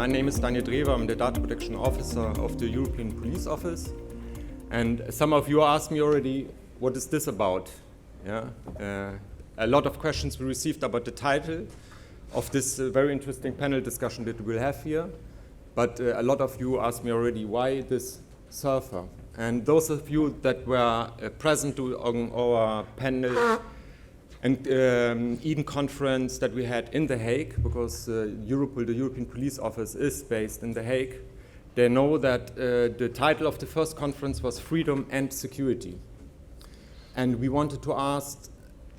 My name is Daniel Drewer. I'm the Data Protection Officer of the European Police Office. And some of you asked me already, what is this about? Yeah? A lot of questions we received about the title of this very interesting panel discussion that we'll have here. But a lot of you asked me already, why this surfer? And those of you that were present on our panel and Eden conference that we had in The Hague, because Europol, the European Police Office, is based in The Hague, they know that the title of the first conference was Freedom and Security. And we wanted to ask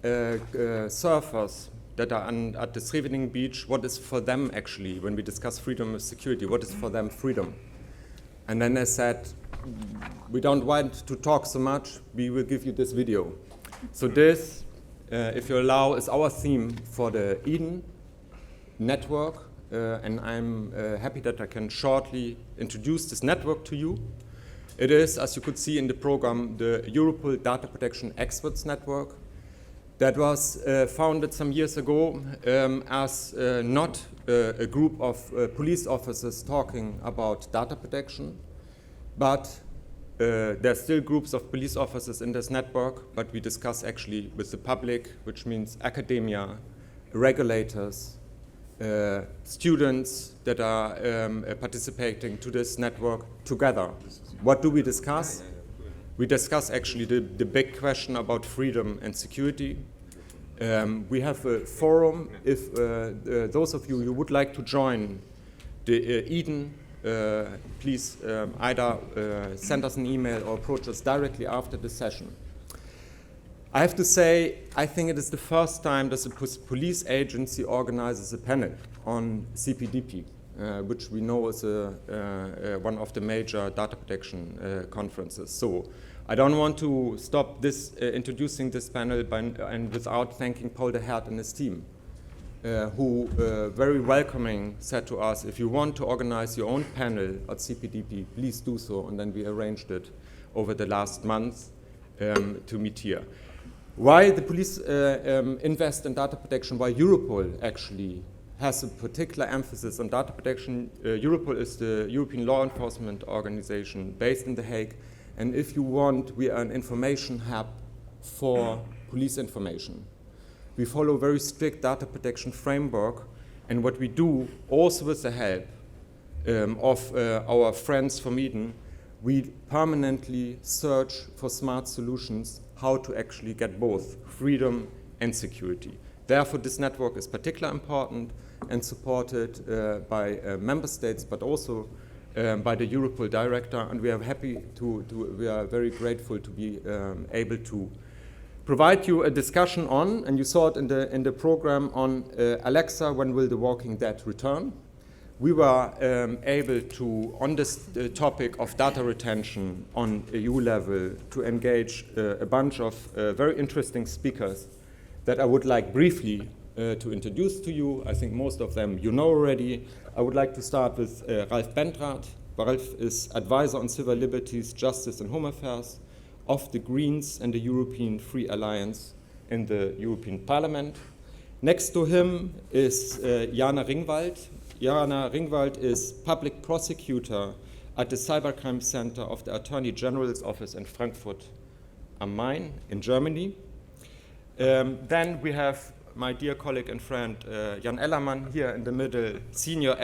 surfers that are at the Scheveningen beach, what is for them actually, when we discuss freedom and security, what is for them freedom? And then they said, we don't want to talk so much, we will give you this video. So this, if you allow, is our theme for the Eden network, and I'm happy that I can shortly introduce this network to you. It is, as you could see in the program, the Europol Data Protection Experts Network that was founded some years ago as not a group of police officers talking about data protection, but there are still groups of police officers in this network, but we discuss actually with the public, which means academia, regulators, students that are participating to this network together. What do we discuss? We discuss actually the big question about freedom and security. We have a forum. If those of you who would like to join the Eden, please either send us an email or approach us directly after the session. I have to say, I think it is the first time that the police agency organizes a panel on CPDP, which we know is one of the major data protection conferences. So I don't want to stop this introducing this panel and without thanking Paul de Hert and his team, who very welcoming said to us, if you want to organize your own panel at CPDP, please do so. And then we arranged it over the last month to meet here. Why the police invest in data protection, why Europol actually has a particular emphasis on data protection. Europol is the European law enforcement organization based in The Hague. And if you want, we are an information hub for police information. We follow a very strict data protection framework, and what we do, also with the help of our friends from Eden, we permanently search for smart solutions how to actually get both freedom and security. Therefore, this network is particularly important and supported by member states, but also by the Europol director, and we are we are very grateful to be able to provide you a discussion on, and you saw it in the program on Alexa, when will the Walking Dead return? We were able to, on this topic of data retention on EU level, to engage a bunch of very interesting speakers that I would like briefly to introduce to you. I think most of them you know already. I would like to start with Ralf Bendrath. Ralf is advisor on civil liberties, justice and home affairs of the Greens and the European Free Alliance in the European Parliament. Next to him is Jana Ringwald. Jana Ringwald is public prosecutor at the Cybercrime Center of the Attorney General's office in Frankfurt am Main in Germany. Then we have my dear colleague and friend Jan Ellermann here in the middle, senior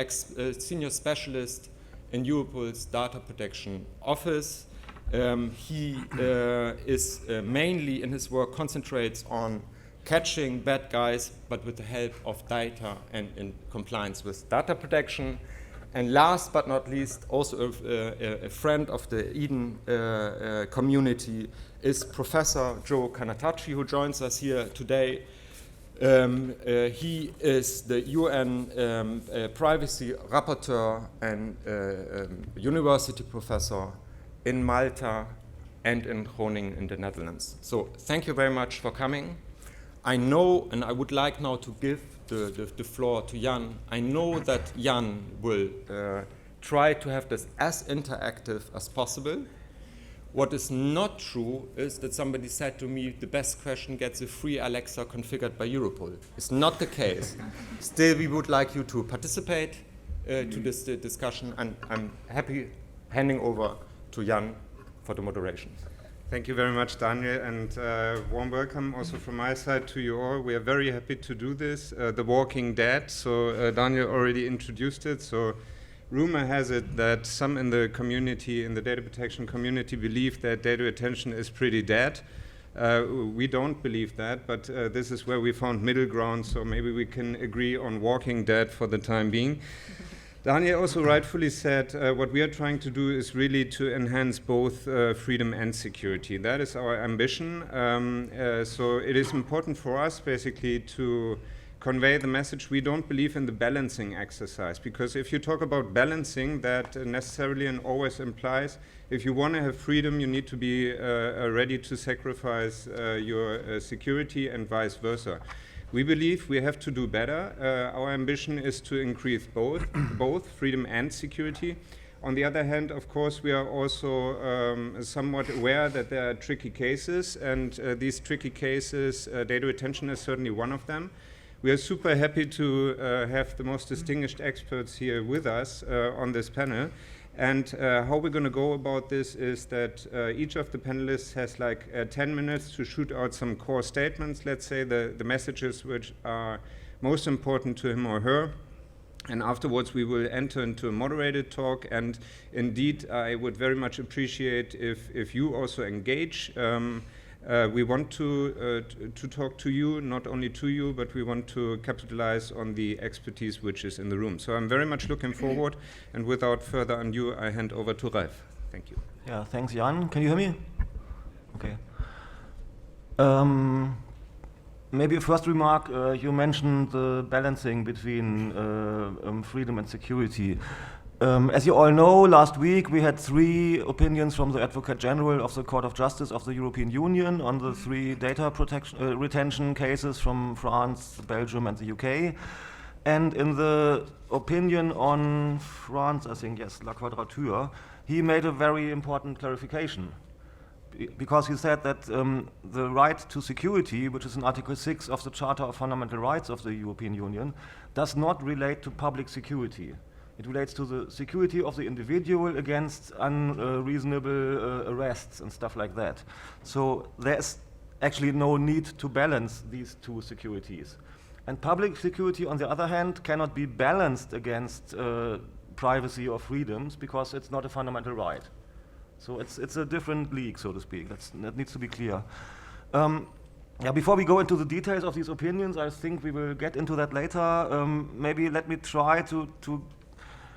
specialist in Europol's data protection office. He is mainly in his work concentrates on catching bad guys, but with the help of data and in compliance with data protection. And last but not least, also a friend of the Eden community is Professor Joe Cannataci, who joins us here today. He is the UN privacy rapporteur and university professor in Malta and in Groningen in the Netherlands. So thank you very much for coming. I know, and I would like now to give the floor to Jan. I know that Jan will try to have this as interactive as possible. What is not true is that somebody said to me, the best question gets a free Alexa configured by Europol. It's not the case. Still, we would like you to participate, to this discussion, and I'm happy handing over to Jan for the moderation. Thank you very much, Daniel, and warm welcome also from my side to you all. We are very happy to do this, The Walking Dead. So Daniel already introduced it. So rumor has it that some in the community, in the data protection community, believe that data retention is pretty dead. We don't believe that, but this is where we found middle ground, so maybe we can agree on Walking Dead for the time being. Daniel also rightfully said what we are trying to do is really to enhance both freedom and security. That is our ambition. So it is important for us basically to convey the message. We don't believe in the balancing exercise, because if you talk about balancing, that necessarily and always implies if you want to have freedom, you need to be ready to sacrifice your security and vice versa. We believe we have to do better. Our ambition is to increase both freedom and security. On the other hand, of course, we are also somewhat aware that there are tricky cases, and these tricky cases, data retention is certainly one of them. We are super happy to have the most distinguished experts here with us on this panel. And how we're going to go about this is that each of the panelists has like 10 minutes to shoot out some core statements, let's say the messages which are most important to him or her. And afterwards we will enter into a moderated talk. And indeed, I would very much appreciate if you also engage. We want to talk to you, not only to you, but we want to capitalize on the expertise which is in the room. So I'm very much looking forward, and without further ado, I hand over to Ralf. Thank you. Yeah, thanks, Jan. Can you hear me? Okay. Maybe a first remark, you mentioned the balancing between freedom and security. As you all know, last week we had 3 opinions from the Advocate General of the Court of Justice of the European Union on the 3 data retention cases from France, Belgium and the UK. And in the opinion on France, I think, yes, La Quadrature, he made a very important clarification. Because he said that the right to security, which is in Article 6 of the Charter of Fundamental Rights of the European Union, does not relate to public security. It relates to the security of the individual against unreasonable arrests and stuff like that. So there's actually no need to balance these 2 securities. And public security, on the other hand, cannot be balanced against privacy or freedoms because it's not a fundamental right. So it's a different league, so to speak. That needs to be clear. Yeah, before we go into the details of these opinions, I think we will get into that later. Maybe let me try to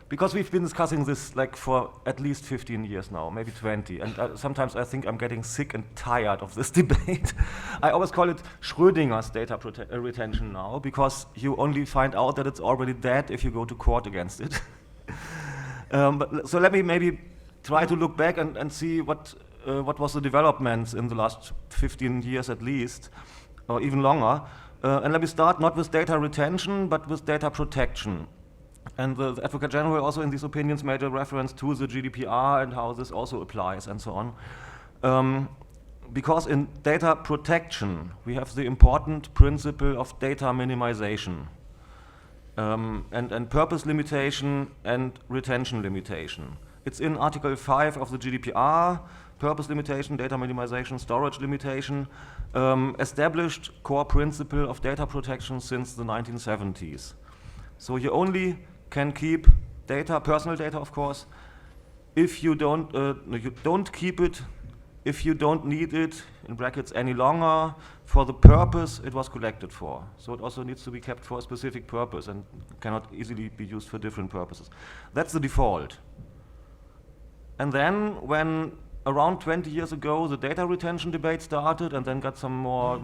because we've been discussing this like for at least 15 years now, maybe 20, and sometimes I think I'm getting sick and tired of this debate. I always call it Schrödinger's data retention now, because you only find out that it's already dead if you go to court against it. So let me maybe try to look back and see what was the developments in the last 15 years at least, or even longer. And let me start not with data retention, but with data protection. And the Advocate General also in these opinions made a reference to the GDPR and how this also applies and so on. Because in data protection, we have the important principle of data minimization and purpose limitation and retention limitation. It's in Article 5 of the GDPR, purpose limitation, data minimization, storage limitation, established core principle of data protection since the 1970s. So you only can keep data, personal data of course, if you don't keep it if you don't need it, in brackets, any longer for the purpose it was collected for. So it also needs to be kept for a specific purpose and cannot easily be used for different purposes. That's the default. And then when around 20 years ago the data retention debate started and then got some more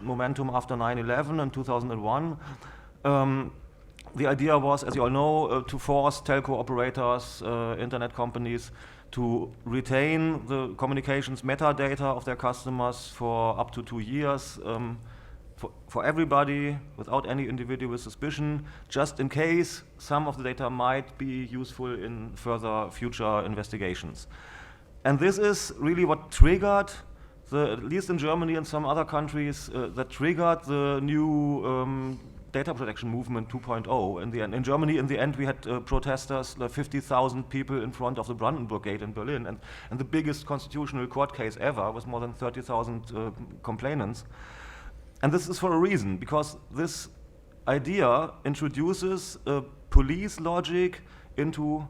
momentum after 9/11 and 2001, the idea was, as you all know, to force telco operators, internet companies, to retain the communications metadata of their customers for up to 2 years for everybody without any individual suspicion, just in case some of the data might be useful in further future investigations. And this is really what triggered, at least in Germany and some other countries, that triggered the new data protection movement 2.0 in the end. In Germany, in the end, we had protesters, like 50,000 people in front of the Brandenburg Gate in Berlin, and the biggest constitutional court case ever was more than 30,000 complainants. And this is for a reason, because this idea introduces police logic into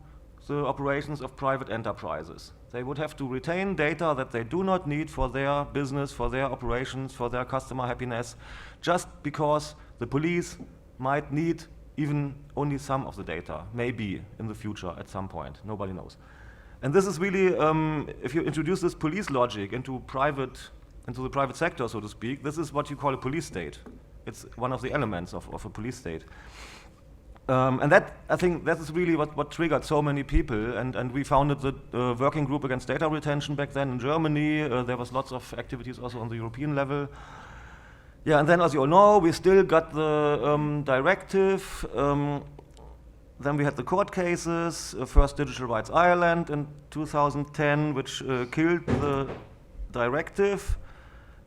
the operations of private enterprises. They would have to retain data that they do not need for their business, for their operations, for their customer happiness, just because the police might need even only some of the data, maybe in the future at some point, nobody knows. And this is really, if you introduce this police logic into the private sector, so to speak, this is what you call a police state. It's one of the elements of a police state. And that, I think, that is really what triggered so many people. And we founded the working group against data retention back then in Germany. There was lots of activities also on the European level. Yeah, and then, as you all know, we still got the directive. Then we had the court cases, first Digital Rights Ireland in 2010, which killed the directive.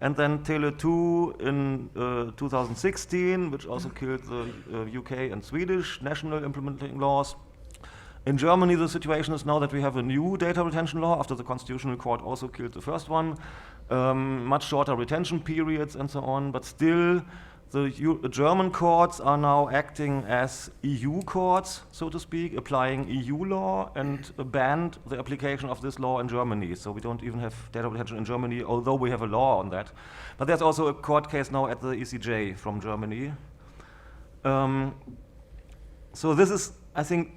And then Tele 2 in 2016, which also killed the UK and Swedish national implementing laws. In Germany, the situation is now that we have a new data retention law after the Constitutional Court also killed the first one. Much shorter retention periods and so on, but still the German courts are now acting as EU courts, so to speak, applying EU law, and banned the application of this law in Germany. So we don't even have data retention in Germany, although we have a law on that. But there's also a court case now at the ECJ from Germany. So this is, I think,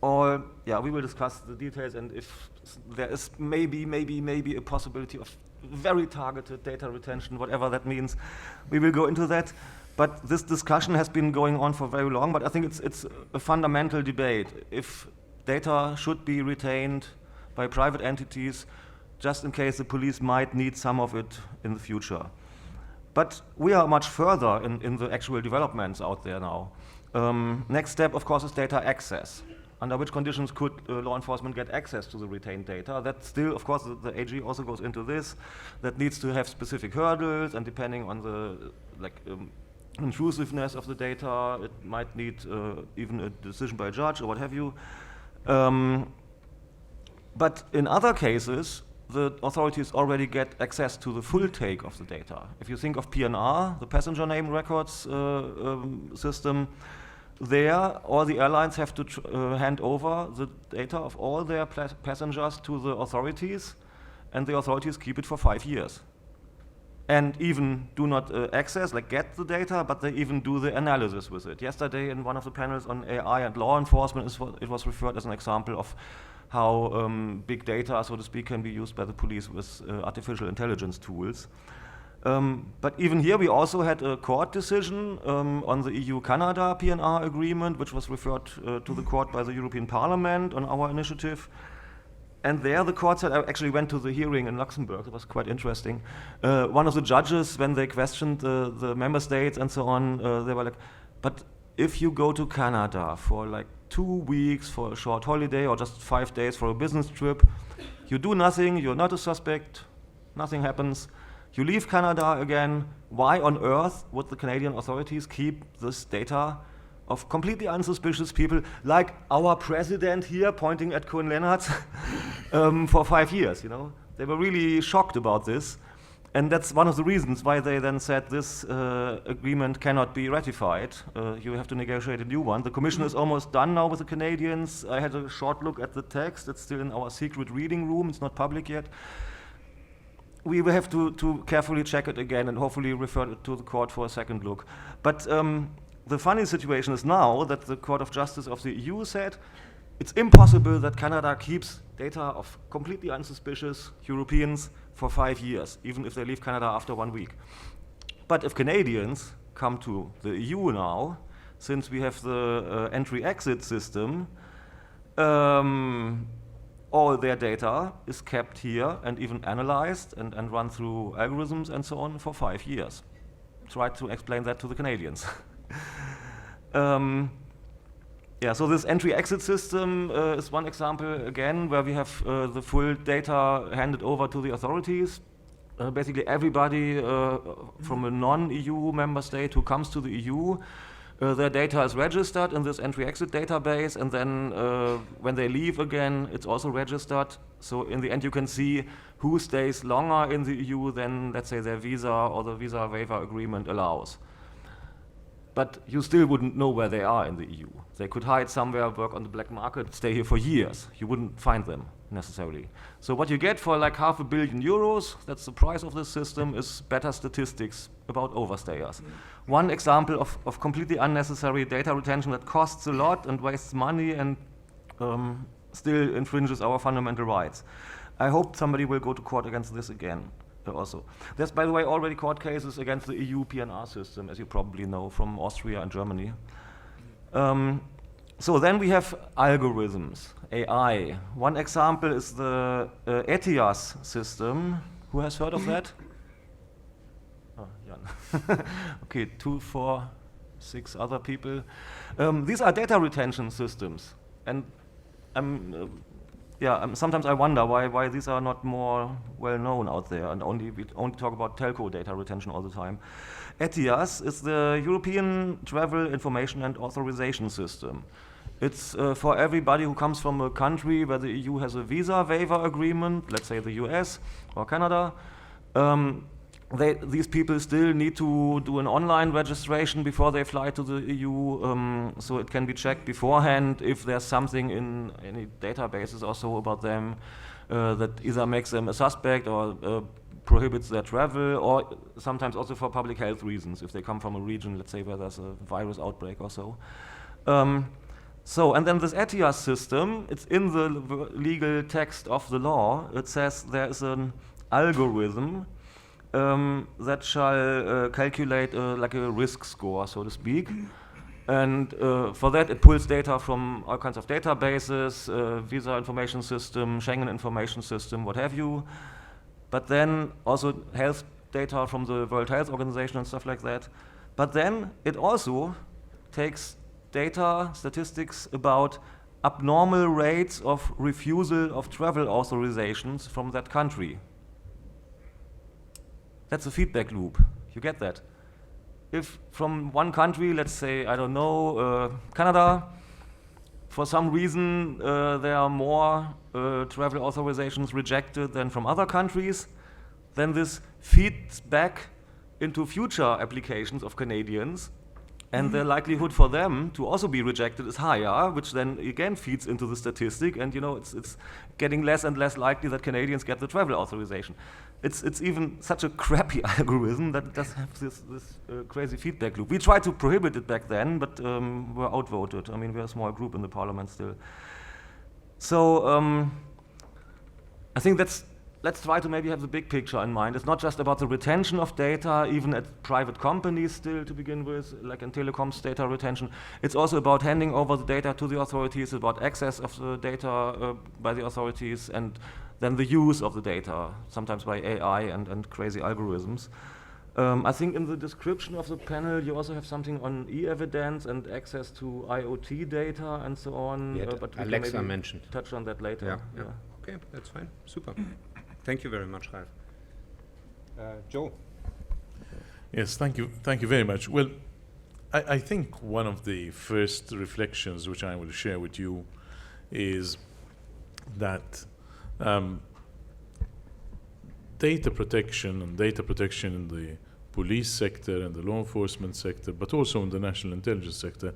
all, yeah, we will discuss the details, and if there is maybe a possibility of very targeted data retention, whatever that means, we will go into that. But this discussion has been going on for very long, but I think it's a fundamental debate. If data should be retained by private entities, just in case the police might need some of it in the future. But we are much further in the actual developments out there now. Next step, of course, is data access. Under which conditions could law enforcement get access to the retained data? That still, of course, the AG also goes into this. That needs to have specific hurdles, and depending on the intrusiveness of the data, it might need even a decision by a judge or what have you. But in other cases, the authorities already get access to the full take of the data. If you think of PNR, the passenger name records system, there, all the airlines have to hand over the data of all their passengers to the authorities, and the authorities keep it for 5 years. And even do not access, like get the data, but they even do the analysis with it. Yesterday, in one of the panels on AI and law enforcement, it was referred as an example of how big data, so to speak, can be used by the police with artificial intelligence tools. But even here, we also had a court decision on the EU-Canada PNR agreement, which was referred to the court by the European Parliament on our initiative. And there, the court said, I actually went to the hearing in Luxembourg. It was quite interesting. One of the judges, when they questioned the member states and so on, they were like, but if you go to Canada for like 2 weeks for a short holiday or just 5 days for a business trip, you do nothing, you're not a suspect, nothing happens. You leave Canada again, why on earth would the Canadian authorities keep this data of completely unsuspicious people, like our president here pointing at Cohen-Leonard, for 5 years, you know? They were really shocked about this, and that's one of the reasons why they then said this agreement cannot be ratified. You have to negotiate a new one. The Commission is almost done now with the Canadians. I had a short look at the text. It's still in our secret reading room. It's not public yet. We will have to carefully check it again and hopefully refer it to the court for a second look. But the funny situation is now that the Court of Justice of the EU said it's impossible that Canada keeps data of completely unsuspicious Europeans for 5 years, even if they leave Canada after 1 week. But if Canadians come to the EU now, since we have the entry-exit system, all their data is kept here and even analyzed and run through algorithms and so on for 5 years. Try to explain that to the Canadians. Yeah, so this entry-exit system is one example, again, where we have the full data handed over to the authorities. Basically everybody from a non-EU member state who comes to the EU their data is registered in this entry-exit database, and then when they leave again, it's also registered. So in the end, you can see who stays longer in the EU than, let's say, their visa or the visa waiver agreement allows. But you still wouldn't know where they are in the EU. They could hide somewhere, work on the black market, stay here for years. You wouldn't find them necessarily. So what you get for like €500 million, that's the price of this system, is better statistics about overstayers. One example of completely unnecessary data retention that costs a lot and wastes money and still infringes our fundamental rights. I hope somebody will go to court against this again. Also, there's, by the way, already court cases against the EU PNR system, as you probably know, from Austria and Germany. So then we have algorithms, AI. One example is the ETIAS system. Who has heard of that? Oh, Jan. Okay, 2, 4, 6 other people. These are data retention systems, and sometimes I wonder why these are not more well known out there, and we only talk about telco data retention all the time. ETIAS is the European Travel Information and Authorization System. It's for everybody who comes from a country where the EU has a visa waiver agreement, let's say the US or Canada. These people still need to do an online registration before they fly to the EU, so it can be checked beforehand if there's something in any databases or so about them that either makes them a suspect or prohibits their travel, or sometimes also for public health reasons, if they come from a region, let's say, where there's a virus outbreak or so. And then this ETIAS system, it's in the legal text of the law. It says there is an algorithm that shall calculate like a risk score, so to speak. And for that, it pulls data from all kinds of databases, visa information system, Schengen information system, what have you. But then also health data from the World Health Organization and stuff like that. But then it also takes data, statistics about abnormal rates of refusal of travel authorizations from that country. That's a feedback loop. You get that? If from one country, let's say, I don't know, Canada, for some reason there are more travel authorizations rejected than from other countries, then this feeds back into future applications of Canadians, and the likelihood for them to also be rejected is higher, which then again feeds into the statistic, and it's getting less and less likely that Canadians get the travel authorization. It's even such a crappy algorithm that it does have this crazy feedback loop. We tried to prohibit it back then, but were outvoted. I mean, we're a small group in the parliament still. So I think let's try to maybe have the big picture in mind. It's not just about the retention of data, even at private companies still to begin with, like in telecoms data retention. It's also about handing over the data to the authorities, about access of the data by the authorities, and then the use of the data, sometimes by AI and crazy algorithms. I think in the description of the panel, you also have something on e-evidence and access to IoT data and so on. Yeah, but we Alexa can maybe mentioned. Touch on that later. Yeah. Okay, that's fine. Super. Thank you very much, Ralf. Joe. Yes, thank you very much. Well, I think one of the first reflections which I will share with you is that data protection in the police sector and the law enforcement sector, but also in the national intelligence sector,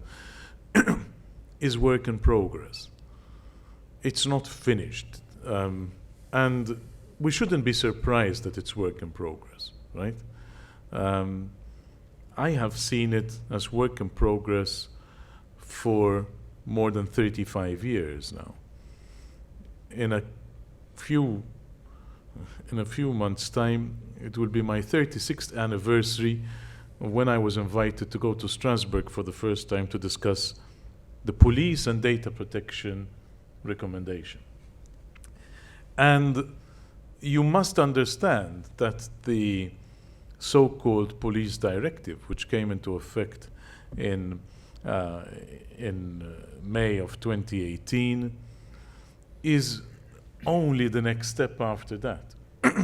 is work in progress. It's not finished. And we shouldn't be surprised that it's work in progress, right? I have seen it as work in progress for more than 35 years now. In a few months' time, it will be my 36th anniversary when I was invited to go to Strasbourg for the first time to discuss the police and data protection recommendation. And you must understand that the so-called police directive, which came into effect in May of 2018, is only the next step after that.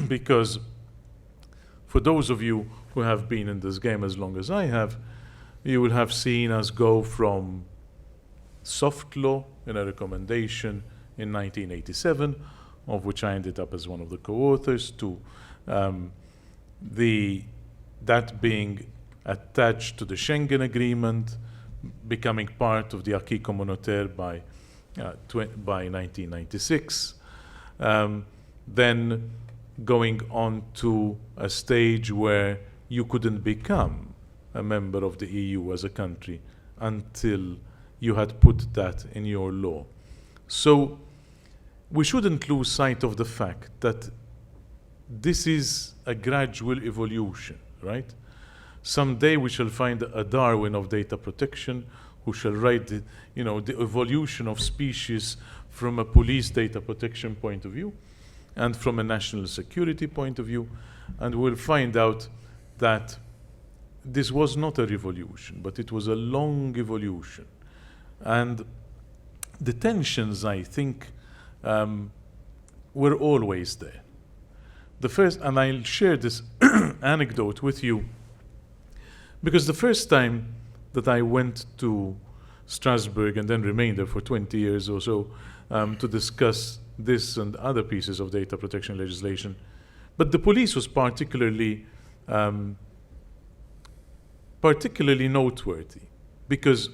Because for those of you who have been in this game as long as I have, you will have seen us go from soft law in a recommendation in 1987, of which I ended up as one of the co-authors, to that being attached to the Schengen Agreement, becoming part of the acquis communautaire by 1996, then going on to a stage where you couldn't become a member of the EU as a country until you had put that in your law. So we shouldn't lose sight of the fact that this is a gradual evolution, right? Someday we shall find a Darwin of data protection who shall write the evolution of species from a police data protection point of view and from a national security point of view, and we'll find out that this was not a revolution, but it was a long evolution. And the tensions, I think, were always there. The first, and I'll share this anecdote with you, because the first time that I went to Strasbourg and then remained there for 20 years or so to discuss this and other pieces of data protection legislation, but the police was particularly noteworthy, because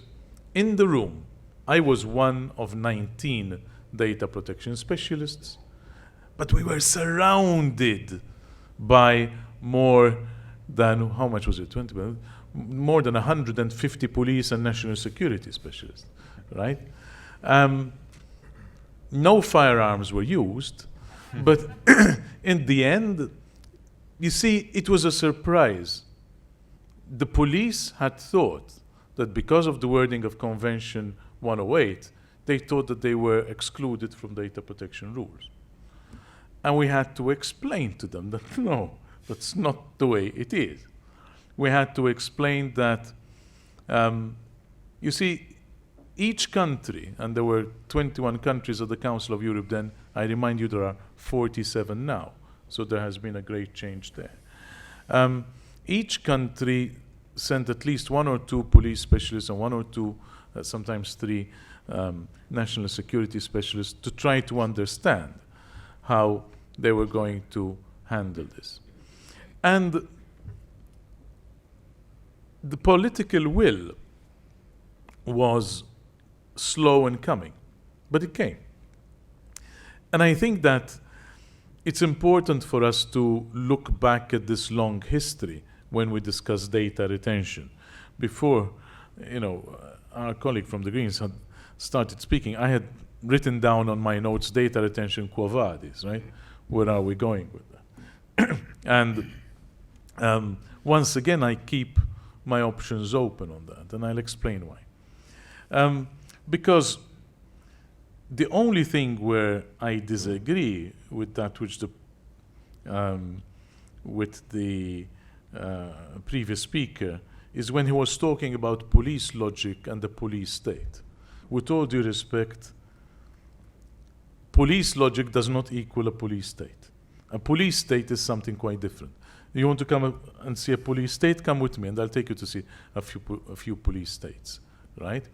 in the room I was one of 19 data protection specialists, but we were surrounded by more than, how much was it, 20? More than 150 police and national security specialists, right? No firearms were used, but in the end, you see, it was a surprise. The police had thought that because of the wording of Convention 108, they thought that they were excluded from data protection rules. And we had to explain to them that no, that's not the way it is. We had to explain that, you see, each country, and there were 21 countries of the Council of Europe then, I remind you there are 47 now, so there has been a great change there. Each country sent at least one or two police specialists and one or two, sometimes three, national security specialists to try to understand how they were going to handle this. And the political will was slow in coming, but it came. And I think that it's important for us to look back at this long history when we discuss data retention. Before, our colleague from the Greens had started speaking, I had written down on my notes data retention quo vadis, right? Where are we going with that? And once again, I keep my options open on that, and I'll explain why. Because the only thing where I disagree with that which with the previous speaker is when he was talking about police logic and the police state. With all due respect, police logic does not equal a police state. A police state is something quite different. You want to come and see a police state? Come with me, and I'll take you to see a few police states, right?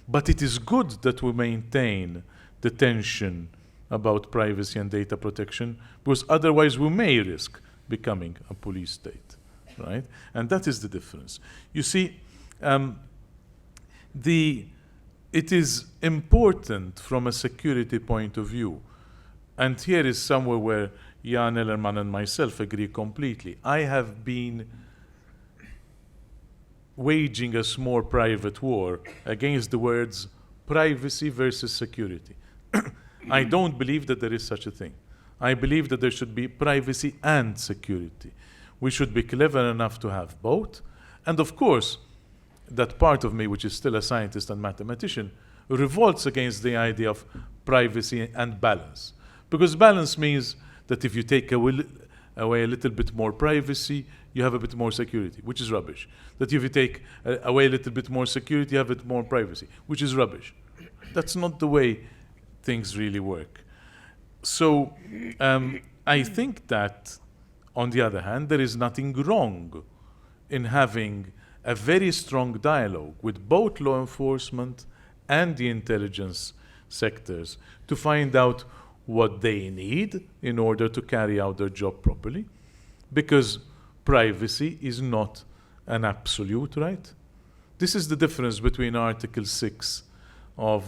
But it is good that we maintain the tension about privacy and data protection, because otherwise we may risk becoming a police state, right? And that is the difference. You see, it is important from a security point of view, and here is somewhere where Jan, Ellermann, and myself agree completely. I have been waging a small private war against the words privacy versus security. I don't believe that there is such a thing. I believe that there should be privacy and security. We should be clever enough to have both. And of course, that part of me, which is still a scientist and mathematician, revolts against the idea of privacy and balance. Because balance means that if you take away a little bit more privacy, you have a bit more security, which is rubbish. That if you take away a little bit more security, you have a bit more privacy, which is rubbish. That's not the way things really work. So I think that, on the other hand, there is nothing wrong in having a very strong dialogue with both law enforcement and the intelligence sectors to find out what they need in order to carry out their job properly, because privacy is not an absolute right. This is the difference between Article 6 of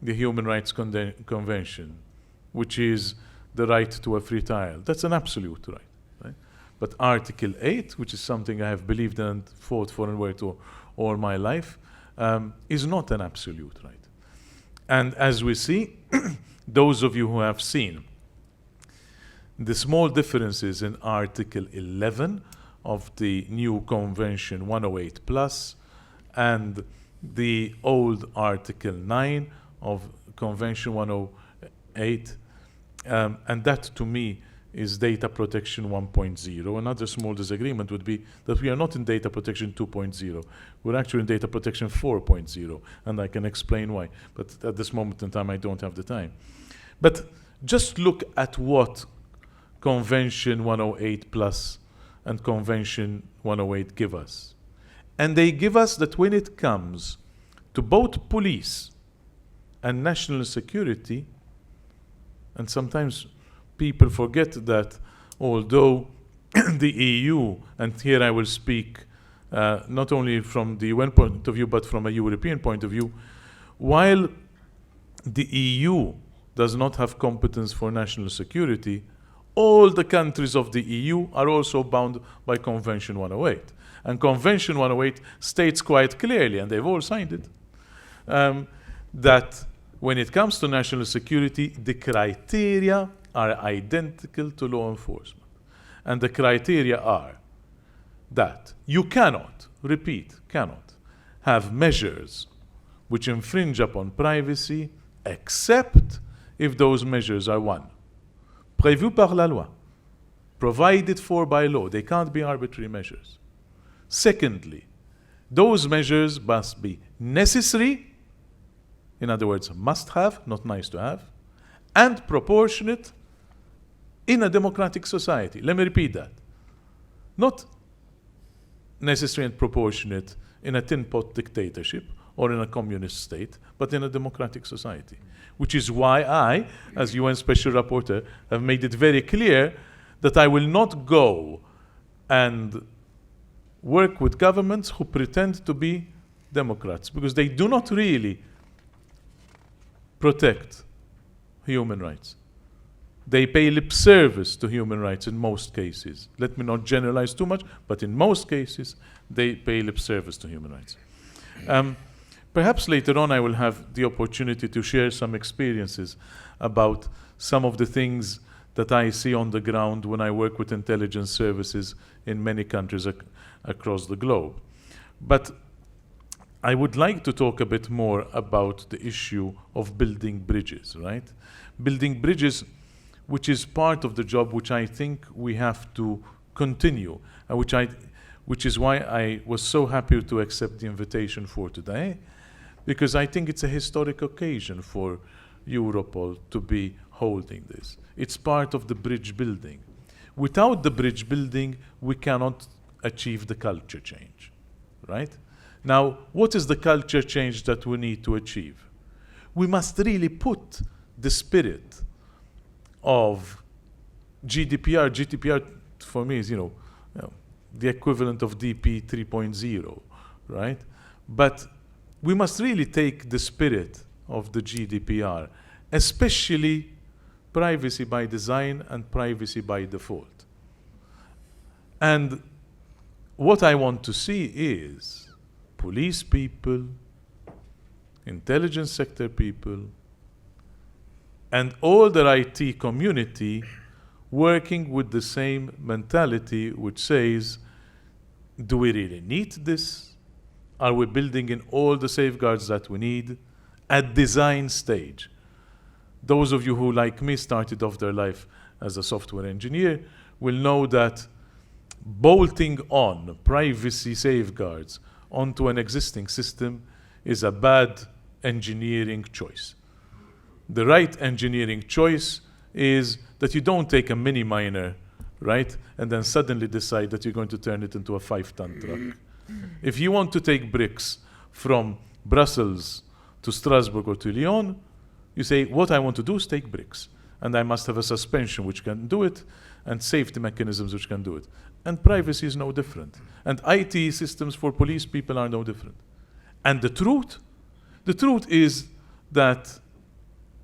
the Human Rights Convention, which is the right to a free trial. That's an absolute right, right? But Article 8, which is something I have believed in and fought for and worked for all my life, is not an absolute right. And as we see, those of you who have seen the small differences in Article 11 of the new Convention 108 plus and the old Article 9 of Convention 108, and that to me is data protection 1.0. Another small disagreement would be that we are not in data protection 2.0. We're actually in data protection 4.0, and I can explain why. But at this moment in time, I don't have the time. But just look at what Convention 108 plus and Convention 108 give us. And they give us that when it comes to both police and national security, and sometimes people forget that although the EU, and here I will speak not only from the UN point of view, but from a European point of view, while the EU does not have competence for national security, all the countries of the EU are also bound by Convention 108. And Convention 108 states quite clearly, and they've all signed it, that when it comes to national security, the criteria are identical to law enforcement. And the criteria are that you cannot, repeat, cannot, have measures which infringe upon privacy except if those measures are one, prévu par la loi, provided for by law. They can't be arbitrary measures. Secondly, those measures must be necessary, in other words, must have, not nice to have, and proportionate in a democratic society. Let me repeat that. Not necessary and proportionate in a tin pot dictatorship or in a communist state, but in a democratic society. Which is why I, as UN Special Rapporteur, have made it very clear that I will not go and work with governments who pretend to be democrats, because they do not really protect human rights. They pay lip service to human rights in most cases. Let me not generalize too much, but in most cases, they pay lip service to human rights. Perhaps later on I will have the opportunity to share some experiences about some of the things that I see on the ground when I work with intelligence services in many countries across the globe. But I would like to talk a bit more about the issue of building bridges, right? Building bridges, which is part of the job which I think we have to continue, and which is why I was so happy to accept the invitation for today, because I think it's a historic occasion for Europol to be holding this. It's part of the bridge building. Without the bridge building, we cannot achieve the culture change, right? Now, what is the culture change that we need to achieve? We must really put the spirit of GDPR. GDPR for me is, the equivalent of DP 3.0, right? But we must really take the spirit of the GDPR, especially privacy by design and privacy by default. And what I want to see is police people, intelligence sector people, and all the IT community working with the same mentality which says, do we really need this? Are we building in all the safeguards that we need at design stage? Those of you who, like me, started off their life as a software engineer will know that bolting on privacy safeguards onto an existing system is a bad engineering choice. The right engineering choice is that you don't take a mini miner, right, and then suddenly decide that you're going to turn it into a 5-ton truck. If you want to take bricks from Brussels to Strasbourg or to Lyon, you say, what I want to do is take bricks. And I must have a suspension which can do it, and safety mechanisms which can do it. And privacy is no different. And IT systems for police people are no different. And the truth is that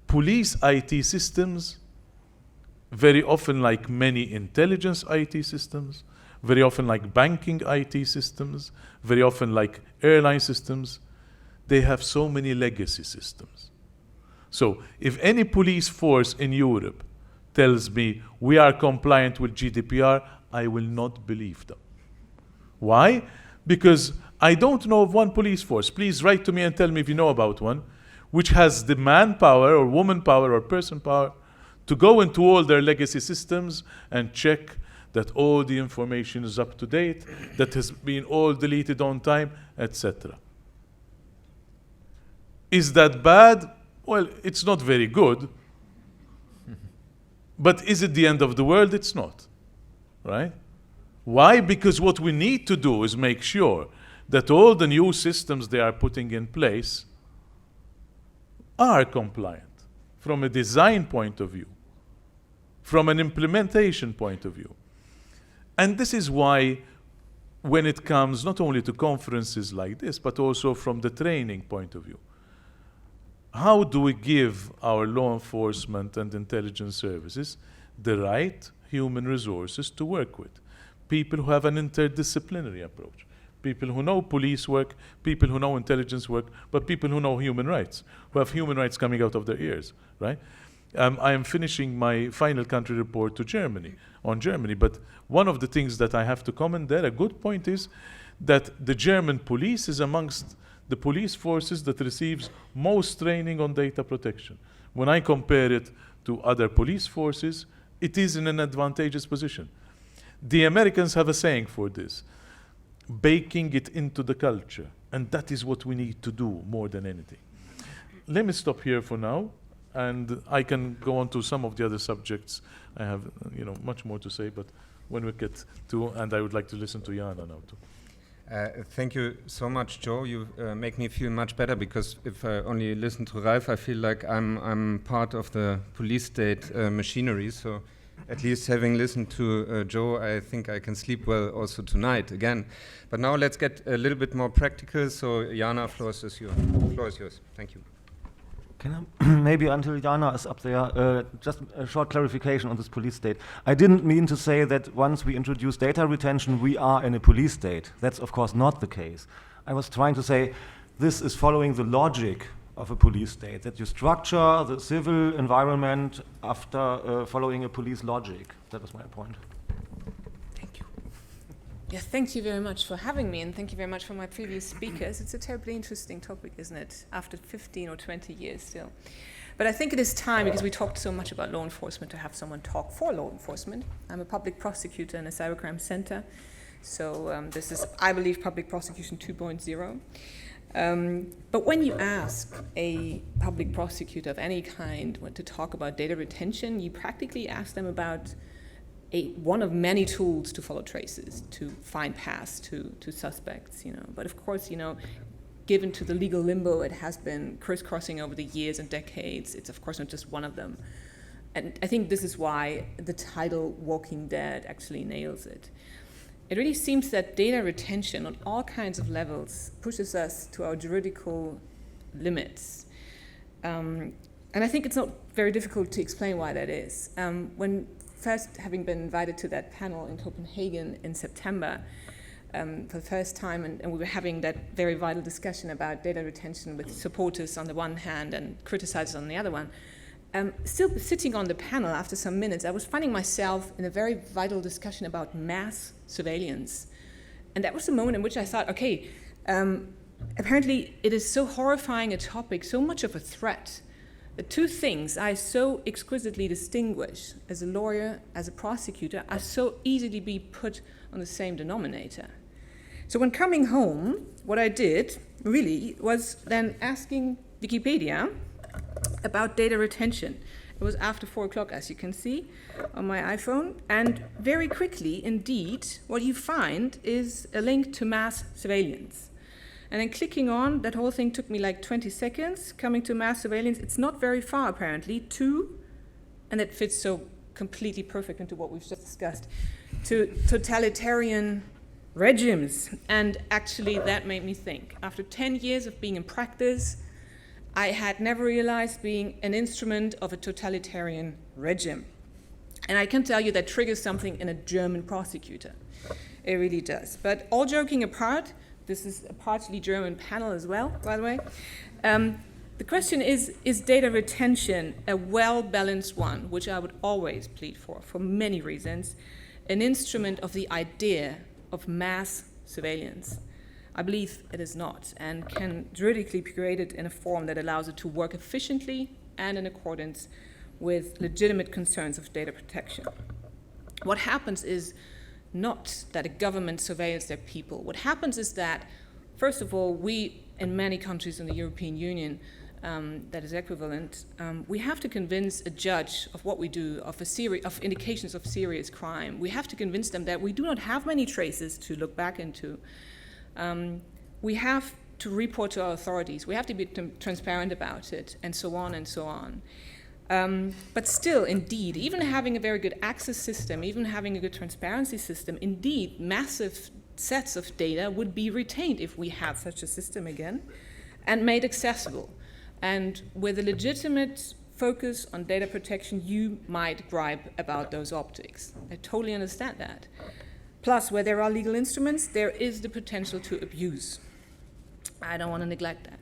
police IT systems, very often like many intelligence IT systems, very often like banking IT systems, very often like airline systems, they have so many legacy systems. So if any police force in Europe tells me we are compliant with GDPR, I will not believe them. Why? Because I don't know of one police force, please write to me and tell me if you know about one, which has the manpower or woman power or person power to go into all their legacy systems and check that all the information is up to date, that has been all deleted on time, etc. Is that bad? Well, it's not very good. But is it the end of the world? It's not. Right? Why? Because what we need to do is make sure that all the new systems they are putting in place are compliant from a design point of view, from an implementation point of view. And this is why when it comes not only to conferences like this, but also from the training point of view, how do we give our law enforcement and intelligence services the right human resources to work with? People who have an interdisciplinary approach. People who know police work, people who know intelligence work, but people who know human rights, who have human rights coming out of their ears, right? I am finishing my final country report to Germany, but one of the things that I have to comment there, a good point is that the German police is amongst the police forces that receives most training on data protection. When I compare it to other police forces, it is in an advantageous position. The Americans have a saying for this, baking it into the culture, and that is what we need to do more than anything. Let me stop here for now, and I can go on to some of the other subjects. I have much more to say, but when we get to, and I would like to listen to Jana now too. Thank you so much, Joe. You make me feel much better, because if I only listen to Ralf, I feel like I'm part of the police state machinery. So at least having listened to Joe, I think I can sleep well also tonight again. But now let's get a little bit more practical. So Jana, floor is yours. Thank you. Can I, maybe until Jana is up there, just a short clarification on this police state. I didn't mean to say that once we introduce data retention, we are in a police state. That's of course not the case. I was trying to say this is following the logic of a police state, that you structure the civil environment after following a police logic. That was my point. Yeah, thank you very much for having me, and thank you very much for my previous speakers. It's a terribly interesting topic, isn't it? After 15 or 20 years still. But I think it is time, because we talked so much about law enforcement, to have someone talk for law enforcement. I'm a public prosecutor in a cybercrime center. So this is, I believe, public prosecution 2.0. But when you ask a public prosecutor of any kind to talk about data retention, you practically ask them about one of many tools to follow traces, to find paths to suspects, But of course, given to the legal limbo it has been crisscrossing over the years and decades, it's of course not just one of them. And I think this is why the title Walking Dead actually nails it. It really seems that data retention on all kinds of levels pushes us to our juridical limits. And I think it's not very difficult to explain why that is. When first having been invited to that panel in Copenhagen in September for the first time, and we were having that very vital discussion about data retention with supporters on the one hand and criticizers on the other one. Still sitting on the panel after some minutes, I was finding myself in a very vital discussion about mass surveillance. And that was the moment in which I thought, okay, apparently it is so horrifying a topic, so much of a threat. The two things I so exquisitely distinguish as a lawyer, as a prosecutor, are so easily be put on the same denominator. So when coming home, what I did really was then asking Wikipedia about data retention. It was after 4 o'clock, as you can see on my iPhone. And very quickly, indeed, what you find is a link to mass surveillance. And then clicking on, that whole thing took me like 20 seconds, coming to mass surveillance. It's not very far, apparently, to, and that fits so completely perfect into what we've just discussed, to totalitarian regimes. And actually, that made me think. After 10 years of being in practice, I had never realized being an instrument of a totalitarian regime. And I can tell you that triggers something in a German prosecutor. It really does. But all joking apart, this is a partially German panel as well, by the way. The question is data retention a well-balanced one, which I would always plead for many reasons, an instrument of the idea of mass surveillance? I believe it is not, and can juridically be created in a form that allows it to work efficiently and in accordance with legitimate concerns of data protection. What happens is not that a government surveils their people. What happens is that, first of all, we, in many countries in the European Union, that is equivalent, we have to convince a judge of what we do, of indications of serious crime. We have to convince them that we do not have many traces to look back into. We have to report to our authorities. We have to be transparent about it, and so on and so on. But still, indeed, even having a very good access system, even having a good transparency system, indeed, massive sets of data would be retained if we had such a system again, and made accessible. And with a legitimate focus on data protection, you might gripe about those optics. I totally understand that. Plus, where there are legal instruments, there is the potential to abuse. I don't want to neglect that.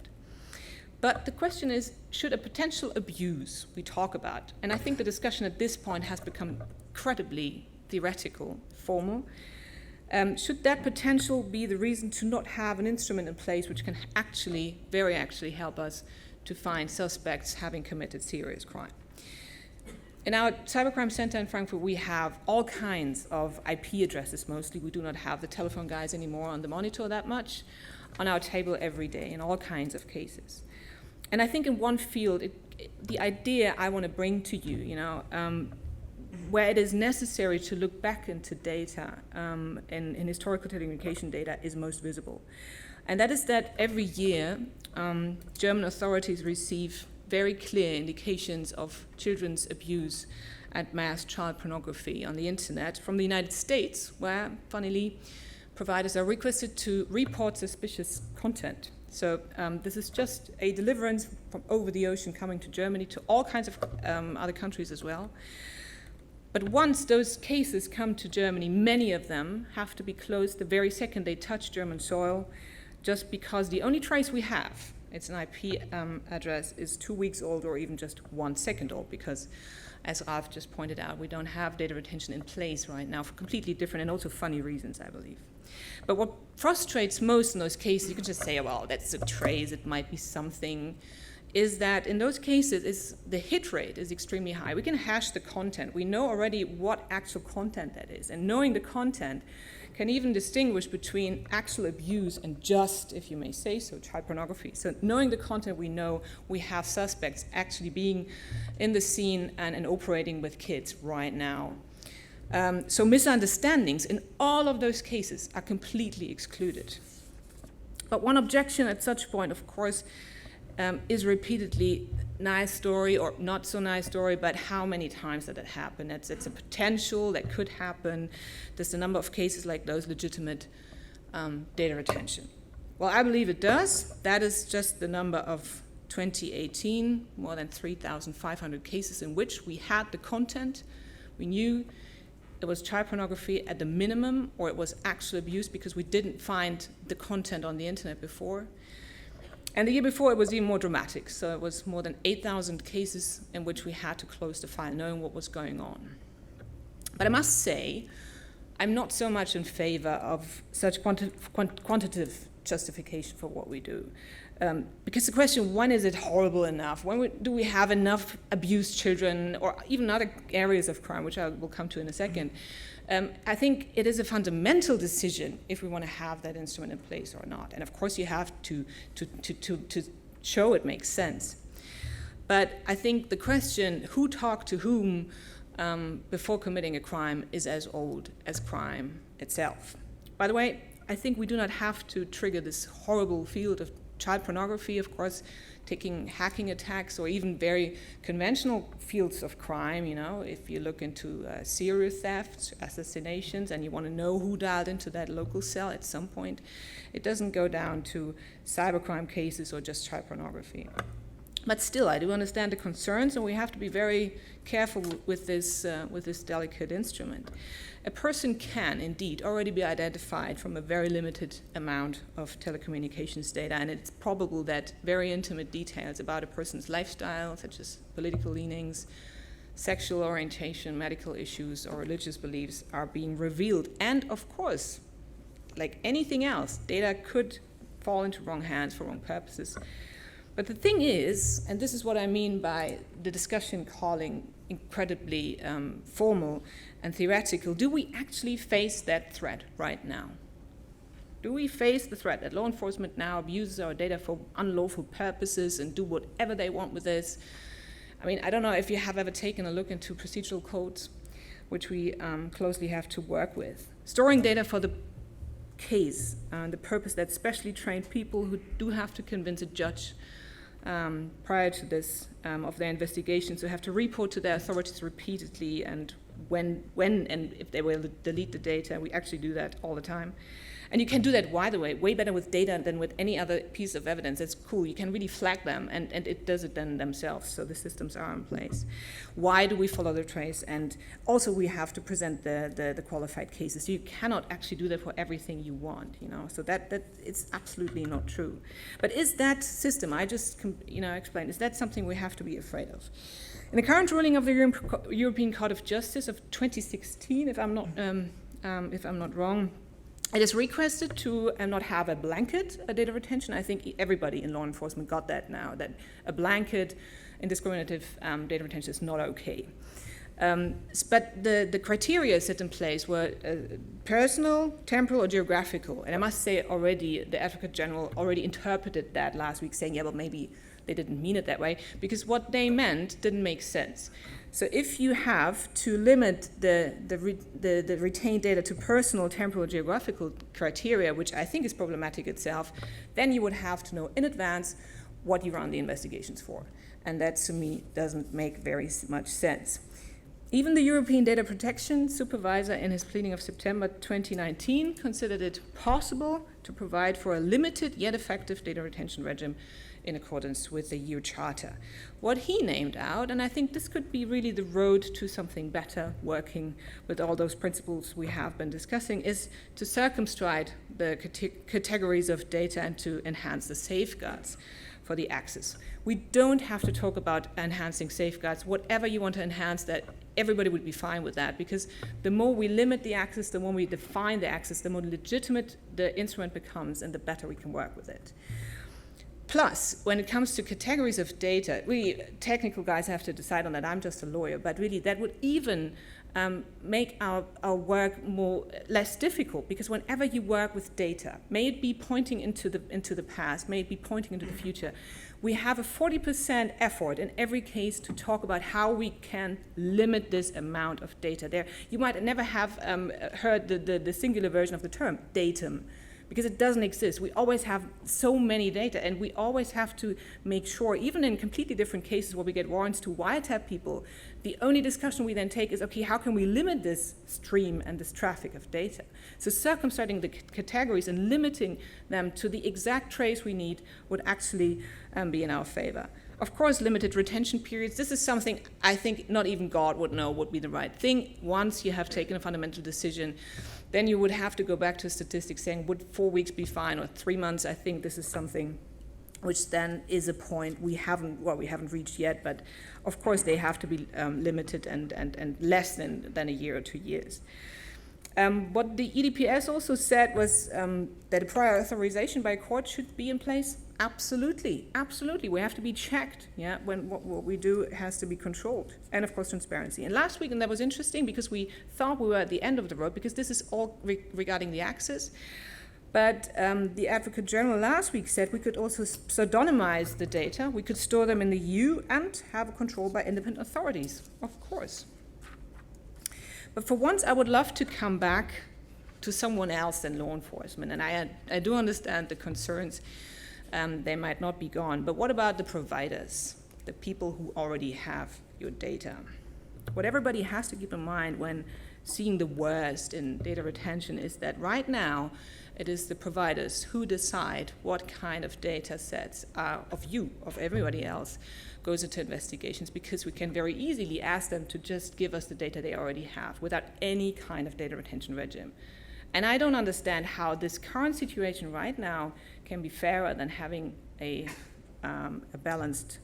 But the question is, should a potential abuse we talk about, and I think the discussion at this point has become incredibly theoretical, formal, should that potential be the reason to not have an instrument in place which can actually, very actually help us to find suspects having committed serious crime? In our cybercrime center in Frankfurt, we have all kinds of IP addresses mostly. We do not have the telephone guys anymore on the monitor that much, on our table every day in all kinds of cases. And I think in one field, the idea I want to bring to you, where it is necessary to look back into data, in historical telecommunication data, is most visible. And that is that every year, German authorities receive very clear indications of children's abuse and mass child pornography on the internet from the United States, where, funnily, providers are requested to report suspicious content. So this is just a deliverance from over the ocean coming to Germany, to all kinds of other countries as well. But once those cases come to Germany, many of them have to be closed the very second they touch German soil, just because the only trace we have, it's an IP address, is 2 weeks old or even just 1 second old, because, as Ralf just pointed out, we don't have data retention in place right now for completely different and also funny reasons, I believe. But what frustrates most in those cases, you can just say, well, that's a trace, it might be something, is that in those cases, the hit rate is extremely high. We can hash the content. We know already what actual content that is. And knowing the content can even distinguish between actual abuse and just, if you may say so, child pornography. So knowing the content, we know we have suspects actually being in the scene and operating with kids right now. So misunderstandings in all of those cases are completely excluded. But one objection at such point, of course, is repeatedly nice story or not so nice story, but how many times did it happen? It's a potential that could happen. There's a number of cases like those legitimate data retention. Well, I believe it does. That is just the number of 2018, more than 3,500 cases in which we had the content. We knew it was child pornography at the minimum, or it was actual abuse because we didn't find the content on the internet before. And the year before, it was even more dramatic. So it was more than 8,000 cases in which we had to close the file, knowing what was going on. But I must say, I'm not so much in favor of such quantitative justification for what we do. Because the question, when is it horrible enough? When do we have enough abused children, or even other areas of crime, which I will come to in a second? I think it is a fundamental decision if we want to have that instrument in place or not. And of course, you have to show it makes sense. But I think the question, who talked to whom before committing a crime, is as old as crime itself. By the way, I think we do not have to trigger this horrible field of child pornography, of course, taking hacking attacks or even very conventional fields of crime. You know, if you look into serial thefts, assassinations, and you want to know who dialed into that local cell at some point, it doesn't go down to cybercrime cases or just child pornography. But still, I do understand the concerns, and we have to be very careful with this delicate instrument. A person can indeed already be identified from a very limited amount of telecommunications data, and it's probable that very intimate details about a person's lifestyle, such as political leanings, sexual orientation, medical issues, or religious beliefs, are being revealed. And of course, like anything else, data could fall into wrong hands for wrong purposes. But the thing is, and this is what I mean by the discussion calling incredibly formal and theoretical, do we actually face that threat right now? Do we face the threat that law enforcement now abuses our data for unlawful purposes and do whatever they want with this? I mean, I don't know if you have ever taken a look into procedural codes, which we closely have to work with. Storing data for the case, the purpose that specially trained people who do have to convince a judge prior to this of their investigations, who have to report to their authorities repeatedly, and when and if they will delete the data. We actually do that all the time. And you can do that, by the way better with data than with any other piece of evidence. It's cool. You can really flag them, and it does it then themselves, so the systems are in place. Why do we follow the trace? And also we have to present the qualified cases. You cannot actually do that for everything you want, you know, so that it's absolutely not true. But is that system, I just explained, is that something we have to be afraid of? In the current ruling of the European Court of Justice of 2016, if I'm not wrong, it is requested to not have a blanket data retention. I think everybody in law enforcement got that now, that a blanket indiscriminative data retention is not okay. But the criteria set in place were personal, temporal, or geographical. And I must say already, the Advocate General already interpreted that last week, saying, yeah, well, maybe they didn't mean it that way, because what they meant didn't make sense. So if you have to limit the retained data to personal, temporal, geographical criteria, which I think is problematic itself, then you would have to know in advance what you run the investigations for. And that, to me, doesn't make very much sense. Even the European Data Protection Supervisor, in his pleading of September 2019, considered it possible to provide for a limited yet effective data retention regime in accordance with the EU Charter. What he named out, and I think this could be really the road to something better, working with all those principles we have been discussing, is to circumscribe the categories of data and to enhance the safeguards for the access. We don't have to talk about enhancing safeguards. Whatever you want to enhance, that everybody would be fine with that, because the more we limit the access, the more we define the access, the more legitimate the instrument becomes and the better we can work with it. Plus, when it comes to categories of data, really technical guys have to decide on that. I'm just a lawyer, but really that would even make our work less difficult, because whenever you work with data, may it be pointing into the past, may it be pointing into the future, we have a 40% effort in every case to talk about how we can limit this amount of data. There, you might never have heard the singular version of the term, datum, because it doesn't exist. We always have so many data, and we always have to make sure, even in completely different cases where we get warrants to wiretap people, the only discussion we then take is, okay, how can we limit this stream and this traffic of data? So circumscribing the categories and limiting them to the exact trace we need would actually be in our favor. Of course, limited retention periods, this is something I think not even God would know would be the right thing. Once you have taken a fundamental decision, then you would have to go back to statistics saying, would 4 weeks be fine, or 3 months? I think this is something which then is a point we haven't reached yet, but of course they have to be limited and less than a year or 2 years. What the EDPS also said was that a prior authorization by a court should be in place. Absolutely, absolutely. We have to be checked. Yeah, when what we do has to be controlled, and of course transparency. And last week, and that was interesting because we thought we were at the end of the road, because this is all regarding the access. But the Advocate General last week said we could also pseudonymize the data. We could store them in the EU and have control by independent authorities, of course. But for once, I would love to come back to someone else than law enforcement. And I do understand the concerns. They might not be gone. But what about the providers, the people who already have your data? What everybody has to keep in mind when seeing the worst in data retention is that right now, it is the providers who decide what kind of data sets of you, of everybody else, goes into investigations, because we can very easily ask them to just give us the data they already have without any kind of data retention regime. And I don't understand how this current situation right now can be fairer than having a balanced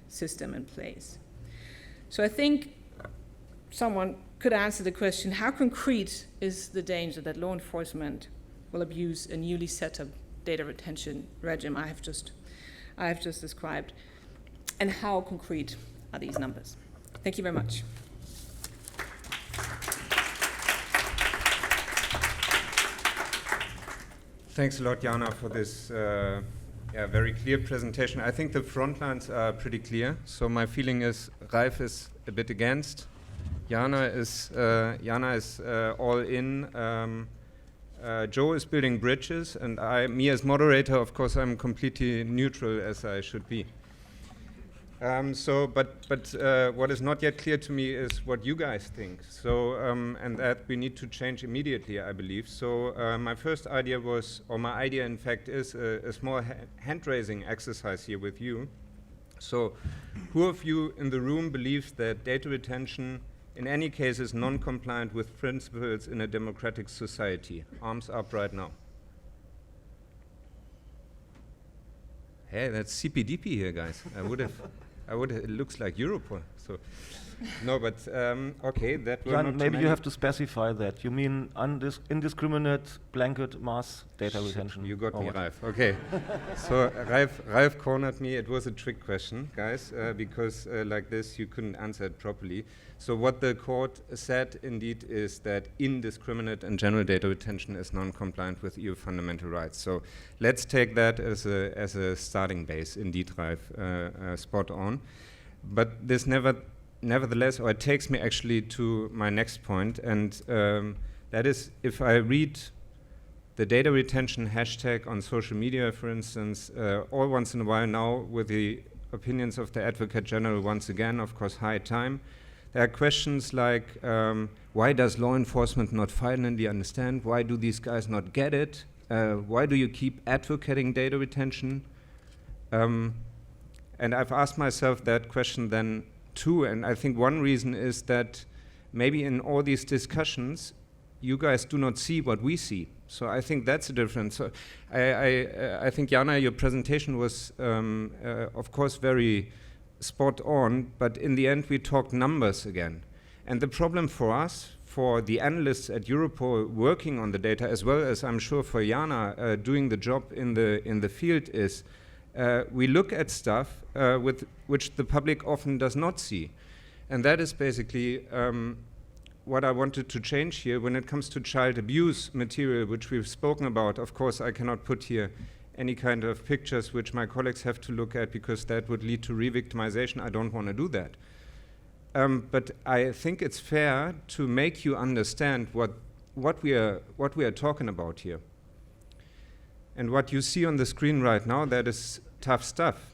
system in place. So I think someone could answer the question, how concrete is the danger that law enforcement will abuse a newly set up data retention regime I have just described? And how concrete are these numbers? Thank you very much. Thanks a lot, Jana, for this very clear presentation. I think the front lines are pretty clear. So my feeling is Ralf is a bit against. Jana is all in. Joe is building bridges, and me as moderator, of course, I'm completely neutral, as I should be. But what is not yet clear to me is what you guys think. So, and that we need to change immediately, I believe. So my first idea was, or my idea in fact is a small hand-raising exercise here with you. So who of you in the room believes that data retention in any case is non-compliant with principles in a democratic society? Arms up right now. Hey, that's CPDP here, guys. It looks like Europol. So, no, but okay, that will not. Maybe you have to specify that. You mean indiscriminate blanket mass data retention? You got me, Ralf. Okay. So Ralf cornered me. It was a trick question, guys, because like this you couldn't answer it properly. So what the court said indeed is that indiscriminate and general data retention is non-compliant with EU fundamental rights. So let's take that as a starting base. Indeed, Ralf, spot on. But this nevertheless, or it takes me actually to my next point, and that is, if I read the data retention hashtag on social media, for instance, all once in a while now with the opinions of the Advocate General once again, of course, high time, there are questions like, why does law enforcement not finally understand? Why do these guys not get it? Why do you keep advocating data retention? And I've asked myself that question then too, and I think one reason is that maybe in all these discussions, you guys do not see what we see. So I think that's a difference. So I think, Jana, your presentation was, of course, very spot on, but in the end, we talked numbers again. And the problem for us, for the analysts at Europol working on the data, as well as I'm sure for Jana doing the job in the field, is we look at stuff with which the public often does not see. And that is basically what I wanted to change here when it comes to child abuse material, which we've spoken about. Of course, I cannot put here any kind of pictures which my colleagues have to look at, because that would lead to re-victimization. I don't want to do that. But I think it's fair to make you understand what we are talking about here. And what you see on the screen right now, that is tough stuff.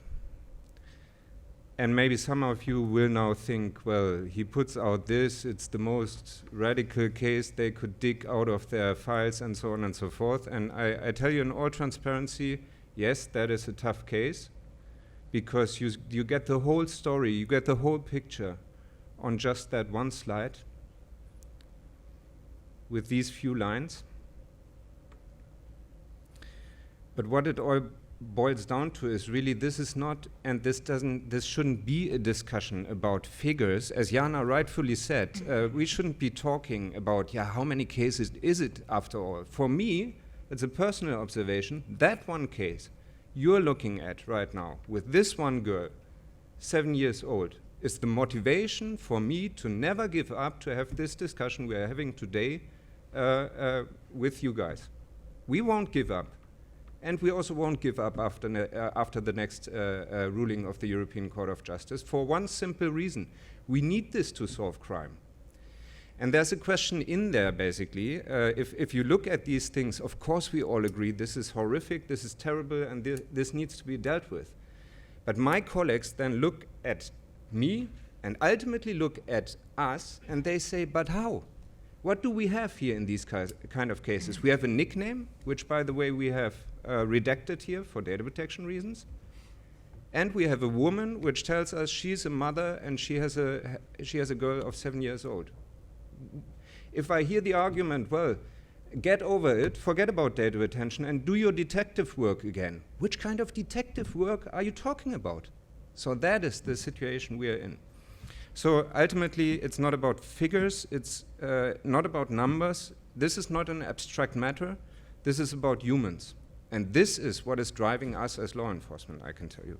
And maybe some of you will now think, well, he puts out this, it's the most radical case they could dig out of their files, and so on and so forth. And I tell you in all transparency, yes, that is a tough case, because you get the whole story, you get the whole picture on just that one slide with these few lines. But what it all boils down to is really, this is not, and this shouldn't be a discussion about figures. As Jana rightfully said, we shouldn't be talking about, how many cases is it after all? For me, it's a personal observation, that one case you're looking at right now with this one girl, 7 years old, is the motivation for me to never give up, to have this discussion we are having today with you guys. we won't give up. And we also won't give up after the next ruling of the European Court of Justice for one simple reason. We need this to solve crime. And there's a question in there, basically. If you look at these things, of course we all agree this is horrific, this is terrible, and this needs to be dealt with. But my colleagues then look at me and ultimately look at us, and they say, but how? What do we have here in these kind of cases? We have a nickname, which, by the way, we have redacted here for data protection reasons. And we have a woman which tells us she's a mother and she has a girl of 7 years old. If I hear the argument, well, get over it, forget about data retention, and do your detective work again. Which kind of detective work are you talking about? So that is the situation we are in. So ultimately, it's not about figures, it's not about numbers. This is not an abstract matter. This is about humans. And this is what is driving us as law enforcement, I can tell you.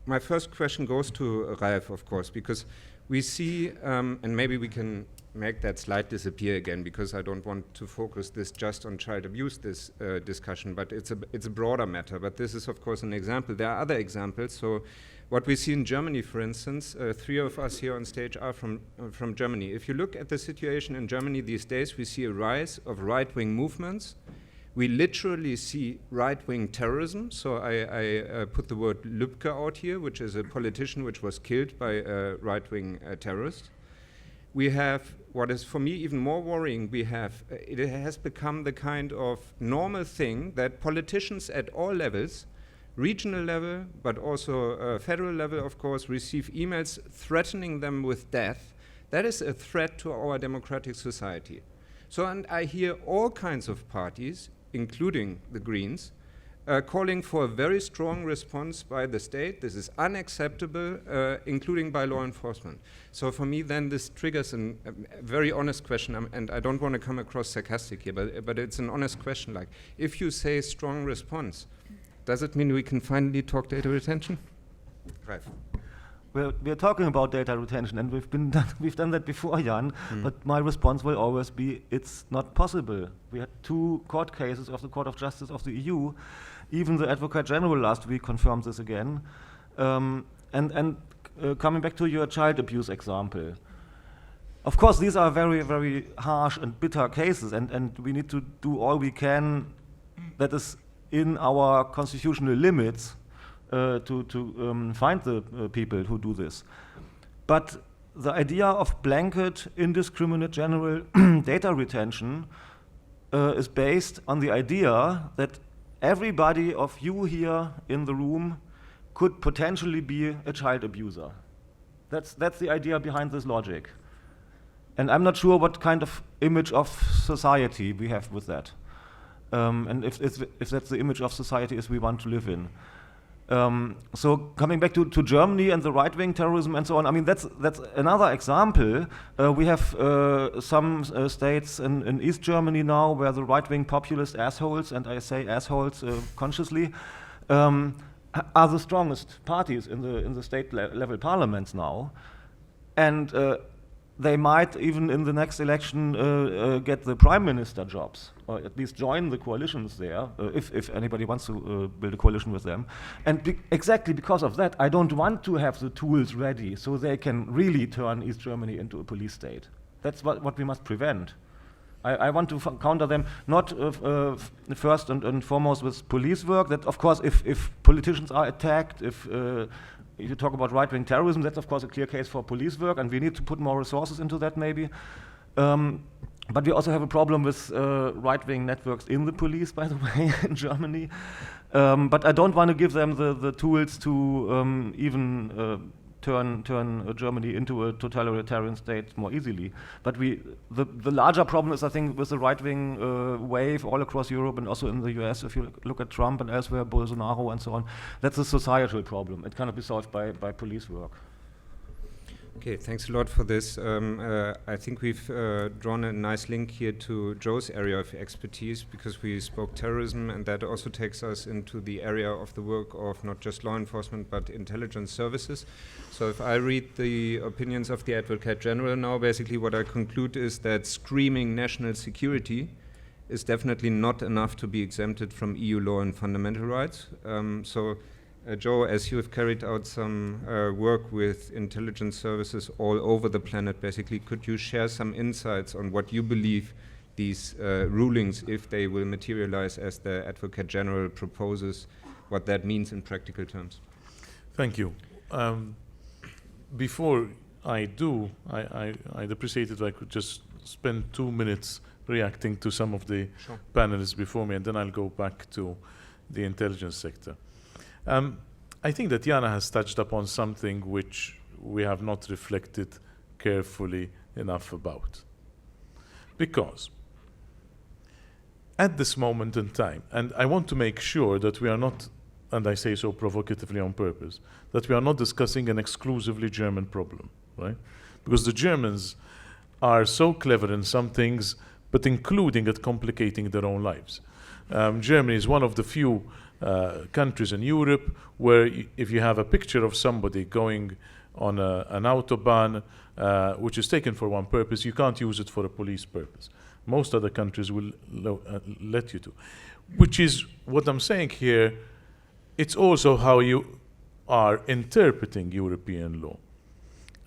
My first question goes to Ralf, of course, because we see, and maybe we can make that slide disappear again, because I don't want to focus this just on child abuse, this discussion, but it's a broader matter. But this is, of course, an example. There are other examples. So what we see in Germany, for instance, 3 of us here on stage are from Germany. If you look at the situation in Germany these days, we see a rise of right-wing movements. We literally see right-wing terrorism. So I put the word Lübcke out here, which is a politician which was killed by a right-wing terrorist. We have, what is for me even more worrying, it has become the kind of normal thing that politicians at all levels, regional level, but also federal level, of course, receive emails threatening them with death. That is a threat to our democratic society. So, and I hear all kinds of parties, including the Greens, calling for a very strong response by the state. This is unacceptable, including by law enforcement. So for me, then this triggers a very honest question, and I don't want to come across sarcastic here, but it's an honest question. Like, if you say strong response, does it mean we can finally talk data retention? Ralf. We're talking about data retention, and we've done that before, Jan, but my response will always be, it's not possible. We had 2 court cases of the Court of Justice of the EU. Even the Advocate General last week confirmed this again. Coming back to your child abuse example, of course, these are very, very harsh and bitter cases, and we need to do all we can that is in our constitutional limits to find the people who do this. But the idea of blanket, indiscriminate, general data retention is based on the idea that everybody of you here in the room could potentially be a child abuser. That's the idea behind this logic. And I'm not sure what kind of image of society we have with that. And if that's the image of society as we want to live in. So coming back to Germany and the right-wing terrorism and so on, I mean, that's another example. We have some states in East Germany now where the right-wing populist assholes, and I say assholes consciously, are the strongest parties in the state level parliaments now. And they might even in the next election get the prime minister jobs, or at least join the coalitions there, if anybody wants to build a coalition with them. And exactly because of that, I don't want to have the tools ready so they can really turn East Germany into a police state. That's what we must prevent. I want to counter them, not first and foremost with police work. That, of course, if politicians are attacked, if you talk about right-wing terrorism, that's of course a clear case for police work, and we need to put more resources into that maybe. But we also have a problem with right-wing networks in the police, by the way, in Germany. But I don't want to give them the tools to even turn Germany into a totalitarian state more easily. But the larger problem is, I think, with the right-wing wave all across Europe and also in the US, if you look at Trump and elsewhere, Bolsonaro and so on, that's a societal problem. It cannot be solved by police work. Okay, thanks a lot for this. I think we've drawn a nice link here to Joe's area of expertise, because we spoke terrorism, and that also takes us into the area of the work of not just law enforcement but intelligence services. So if I read the opinions of the Advocate General now, basically what I conclude is that screaming national security is definitely not enough to be exempted from EU law and fundamental rights. Joe, as you have carried out some work with intelligence services all over the planet, basically, could you share some insights on what you believe these rulings, if they will materialize as the Advocate General proposes, what that means in practical terms? Thank you. Before I do, I'd appreciate it if I could just spend 2 minutes reacting to some of the panelists before me, and then I'll go back to the intelligence sector. I think that Jana has touched upon something which we have not reflected carefully enough about. Because at this moment in time, and I want to make sure that we are not, and I say so provocatively on purpose, that we are not discussing an exclusively German problem, right? Because the Germans are so clever in some things, but including at complicating their own lives. Germany is one of the few countries in Europe where if you have a picture of somebody going on an autobahn, which is taken for one purpose, you can't use it for a police purpose. Most other countries will let you to. Which is what I'm saying here, it's also how you are interpreting European law.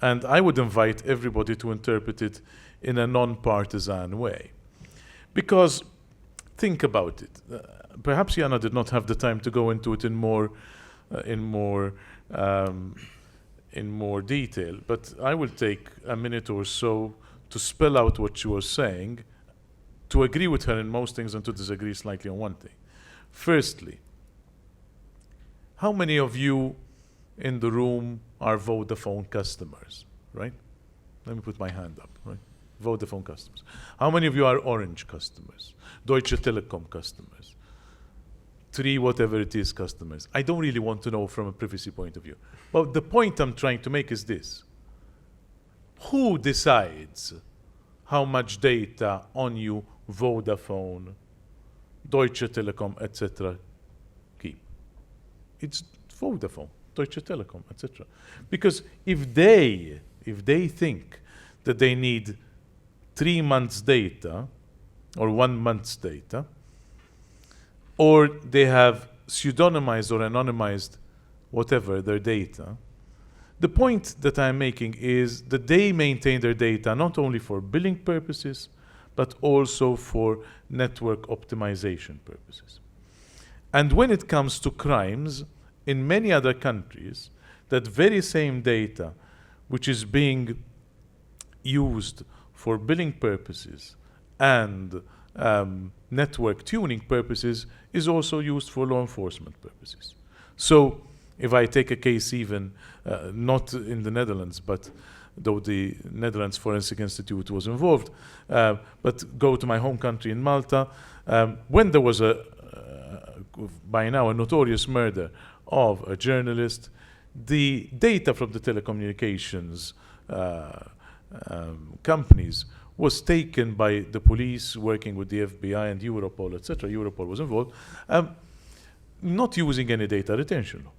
And I would invite everybody to interpret it in a non-partisan way. Because think about it. Perhaps Jana did not have the time to go into it in more detail, but I will take a minute or so to spell out what she was saying, to agree with her in most things and to disagree slightly on one thing. Firstly, how many of you in the room are Vodafone customers, right? Let me put my hand up, right? Vodafone customers. How many of you are Orange customers? Deutsche Telekom customers? 3 whatever it is customers? I don't really want to know from a privacy point of view. But the point I'm trying to make is this. Who decides how much data on you Vodafone, Deutsche Telekom, etc. keep? It's Vodafone, Deutsche Telekom, etc. Because if they think that they need 3 months data or 1 month's data, or they have pseudonymized or anonymized whatever their data, the point that I'm making is that they maintain their data not only for billing purposes, but also for network optimization purposes. And when it comes to crimes, in many other countries, that very same data, which is being used for billing purposes and network tuning purposes, is also used for law enforcement purposes. So if I take a case even, not in the Netherlands, but though the Netherlands Forensic Institute was involved, but go to my home country in Malta, when there was by now a notorious murder of a journalist, the data from the telecommunications companies was taken by the police working with the FBI and Europol, etc. Europol was involved, not using any data retention law.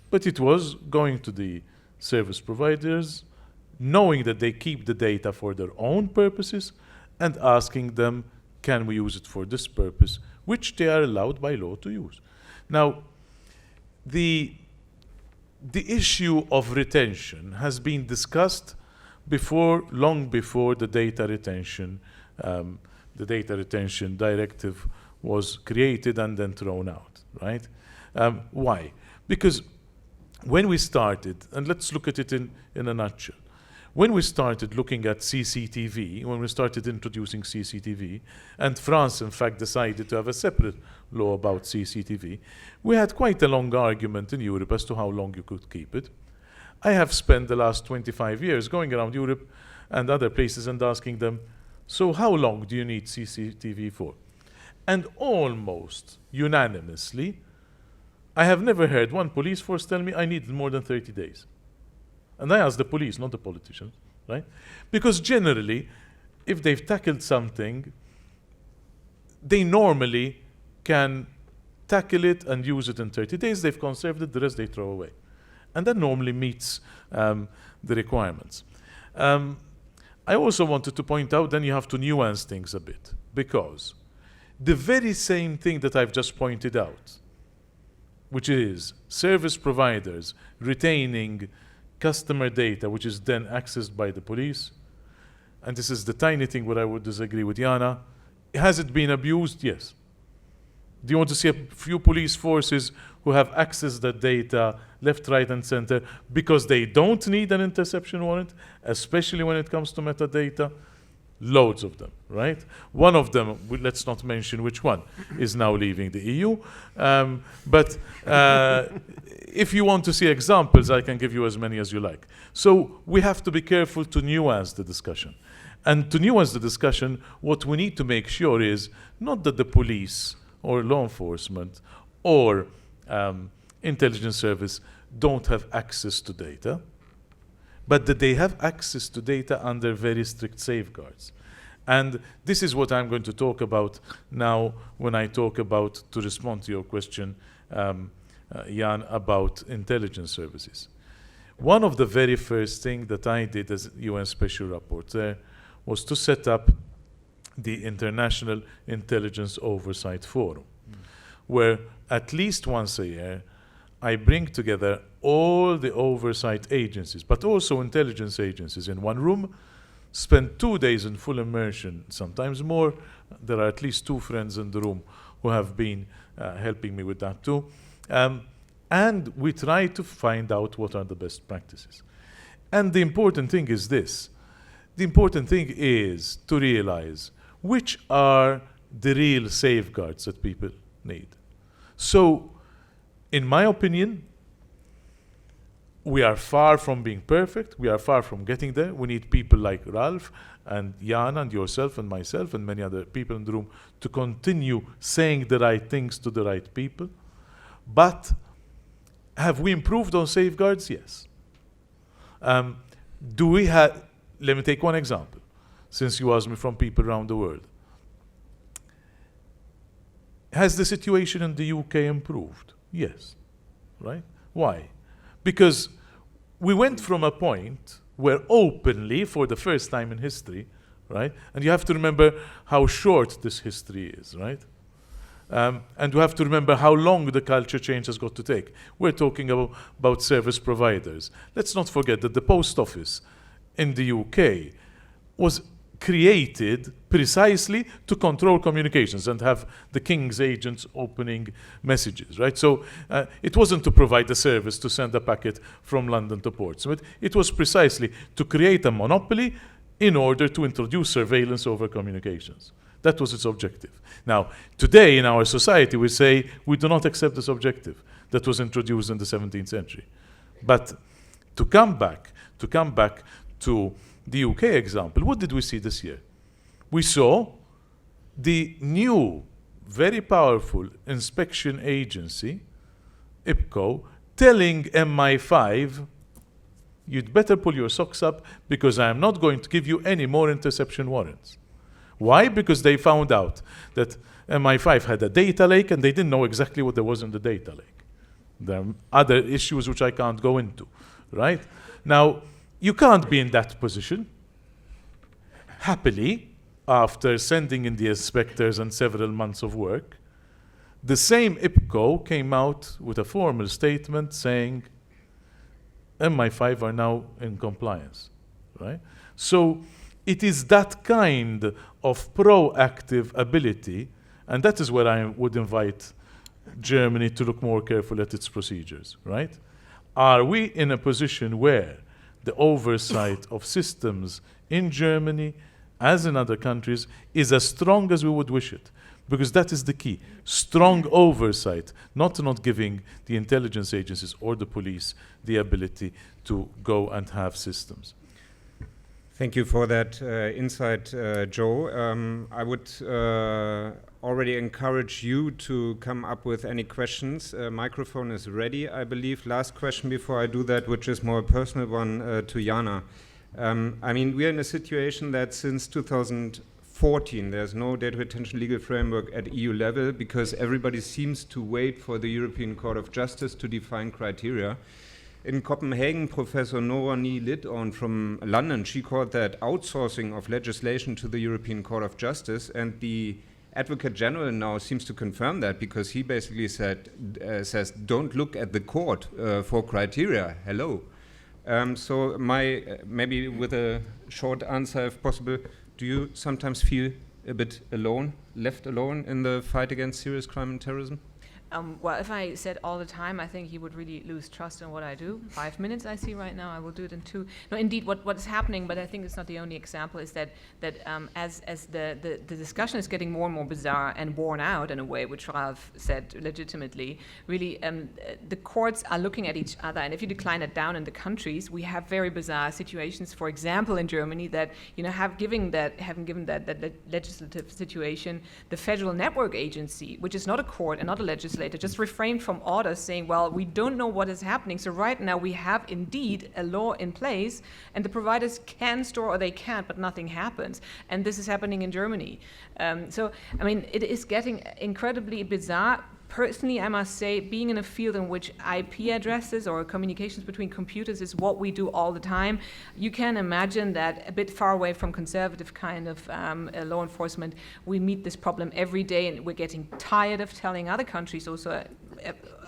But it was going to the service providers, knowing that they keep the data for their own purposes, and asking them, can we use it for this purpose, which they are allowed by law to use. Now, the issue of retention has been discussed long before the data retention directive was created and then thrown out, right? Why? Because when we started, and let's look at it in a nutshell, when we started looking at CCTV, when we started introducing CCTV, and France, in fact, decided to have a separate law about CCTV, we had quite a long argument in Europe as to how long you could keep it. I have spent the last 25 years going around Europe and other places and asking them, so how long do you need CCTV for? And almost unanimously, I have never heard one police force tell me I needed more than 30 days. And I asked the police, not the politicians, right? Because generally, if they've tackled something, they normally can tackle it and use it in 30 days. They've conserved it, the rest they throw away. And that normally meets the requirements. I also wanted to point out, then you have to nuance things a bit, because the very same thing that I've just pointed out, which is service providers retaining customer data, which is then accessed by the police. And this is the tiny thing where I would disagree with Jana. Has it been abused? Yes. Do you want to see a few police forces who have accessed that data left, right, and center because they don't need an interception warrant, especially when it comes to metadata? Loads of them, right? One of them, let's not mention which one, is now leaving the EU. But if you want to see examples, I can give you as many as you like. So we have to be careful to nuance the discussion. And to nuance the discussion, what we need to make sure is not that the police or law enforcement or intelligence service don't have access to data, but that they have access to data under very strict safeguards. And this is what I'm going to talk about now when I talk about, to respond to your question, Jan, about intelligence services. One of the very first things that I did as UN Special Rapporteur was to set up the International Intelligence Oversight Forum, where at least once a year I bring together all the oversight agencies, but also intelligence agencies in one room, spend 2 days in full immersion, sometimes more. There are at least 2 friends in the room who have been helping me with that too. And we try to find out what are the best practices. And the important thing is this. The important thing is to realize which are the real safeguards that people need. So, in my opinion, we are far from being perfect. We are far from getting there. We need people like Ralf and Jana and yourself and myself and many other people in the room to continue saying the right things to the right people. But have we improved on safeguards? Yes. Do we have... Let me take one example, since you asked me from people around the world. Has the situation in the UK improved? Yes. Right? Why? Because we went from a point where openly, for the first time in history, right? And you have to remember how short this history is, right? And you have to remember how long the culture change has got to take. We're talking about service providers. Let's not forget that the post office in the UK was created precisely to control communications and have the king's agents opening messages, right? So it wasn't to provide a service to send a packet from London to Portsmouth. It was precisely to create a monopoly in order to introduce surveillance over communications. That was its objective. Now, today in our society, we say we do not accept this objective that was introduced in the 17th century. But to come back to the UK example, what did we see this year? We saw the new, very powerful inspection agency, IPCO, telling MI5, you'd better pull your socks up because I am not going to give you any more interception warrants. Why? Because they found out that MI5 had a data lake and they didn't know exactly what there was in the data lake. There are other issues which I can't go into, right? Now, you can't be in that position. Happily, after sending in the inspectors and several months of work, the same IPCO came out with a formal statement saying MI5 are now in compliance, right? So it is that kind of proactive ability, and that is where I would invite Germany to look more carefully at its procedures, right? Are we in a position where the oversight of systems in Germany, as in other countries, is as strong as we would wish it? Because that is the key. Strong oversight, not giving the intelligence agencies or the police the ability to go and have systems. Thank you for that insight, Joe. I would already encourage you to come up with any questions. Microphone is ready, I believe. Last question before I do that, which is more a personal one to Jana. I mean, we are in a situation that since 2014, there's no data retention legal framework at EU level because everybody seems to wait for the European Court of Justice to define criteria. In Copenhagen, Professor Norani Lidon from London, she called that outsourcing of legislation to the European Court of Justice, and the Advocate General now seems to confirm that, because he basically says, don't look at the court for criteria. Hello. So maybe with a short answer, if possible, do you sometimes feel a bit alone, left alone in the fight against serious crime and terrorism? Well, if I said all the time, I think he would really lose trust in what I do. 5 minutes I see right now, I will do it in 2. No, indeed, what is happening, but I think it's not the only example, is that as the discussion is getting more and more bizarre and worn out in a way, which Ralf said legitimately, really the courts are looking at each other, and if you decline it down in the countries, we have very bizarre situations. For example, in Germany, that having given that legislative situation, the Federal Network Agency, which is not a court and not a legislature, just refrained from orders saying, well, we don't know what is happening. So right now we have indeed a law in place, and the providers can store or they can't, but nothing happens. And this is happening in Germany. So, I mean, it is getting incredibly bizarre. Personally, I must say, being in a field in which IP addresses or communications between computers is what we do all the time, you can imagine that a bit far away from conservative kind of law enforcement, we meet this problem every day, and we're getting tired of telling other countries also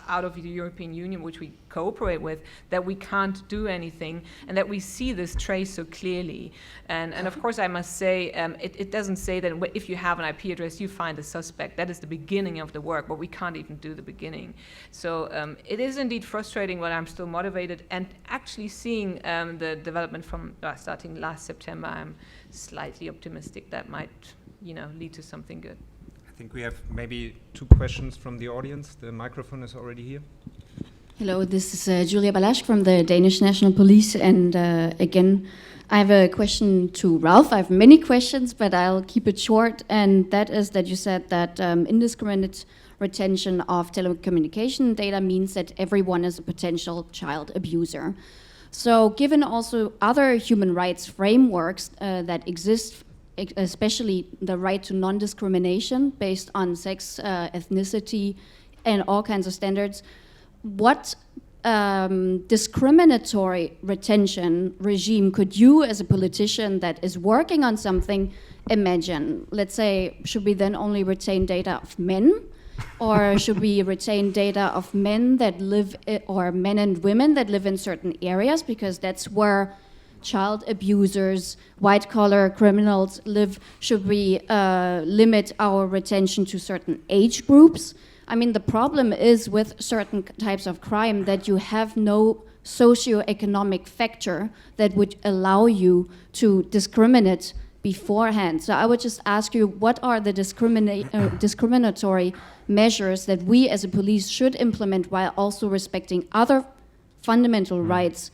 out of the European Union, which we cooperate with, that we can't do anything, and that we see this trace so clearly. And of course, I must say, it doesn't say that if you have an IP address, you find a suspect. That is the beginning of the work, but we can't even do the beginning. So it is indeed frustrating, but I'm still motivated. And actually seeing the development from starting last September, I'm slightly optimistic that might, lead to something good. I think we have maybe 2 questions from the audience. The microphone is already here. Hello, this is Julia Balasch from the Danish National Police, and again, I have a question to Ralf. I have many questions, but I'll keep it short, and that is that you said that indiscriminate retention of telecommunication data means that everyone is a potential child abuser. So given also other human rights frameworks that exist, especially the right to non-discrimination based on sex, ethnicity, and all kinds of standards, what discriminatory retention regime could you, as a politician that is working on something, imagine? Let's say, should we then only retain data of men? Or should we retain data of men that live, or men and women that live in certain areas, because that's where child abusers, white-collar criminals live? Should we limit our retention to certain age groups? I mean, the problem is with certain types of crime that you have no socio-economic factor that would allow you to discriminate beforehand. So I would just ask you, what are the discriminatory measures that we as a police should implement while also respecting other fundamental rights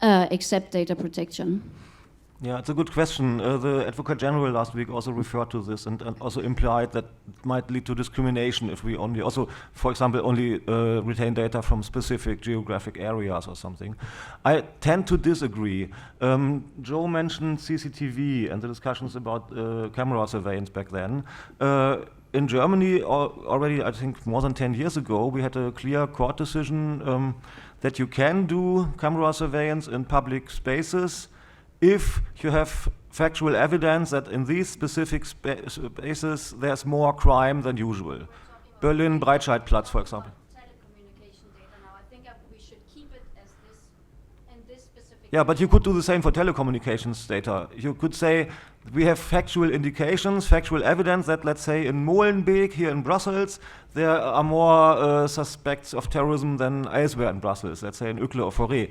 except data protection? Yeah, it's a good question. The Advocate General last week also referred to this and also implied that it might lead to discrimination if we only also, for example, only retain data from specific geographic areas or something. I tend to disagree. Joe mentioned CCTV and the discussions about camera surveillance back then. In Germany, already I think more than 10 years ago, we had a clear court decision that you can do camera surveillance in public spaces if you have factual evidence that in these specific spaces there's more crime than usual. Berlin Breitscheidplatz, for example. Telecommunication data now. I think we should keep it as this in this specific. Yeah, but you could do the same for telecommunications data. You could say we have factual indications, factual evidence that, let's say, in Molenbeek here in Brussels, there are more suspects of terrorism than elsewhere in Brussels, let's say in Uccle or Forêt.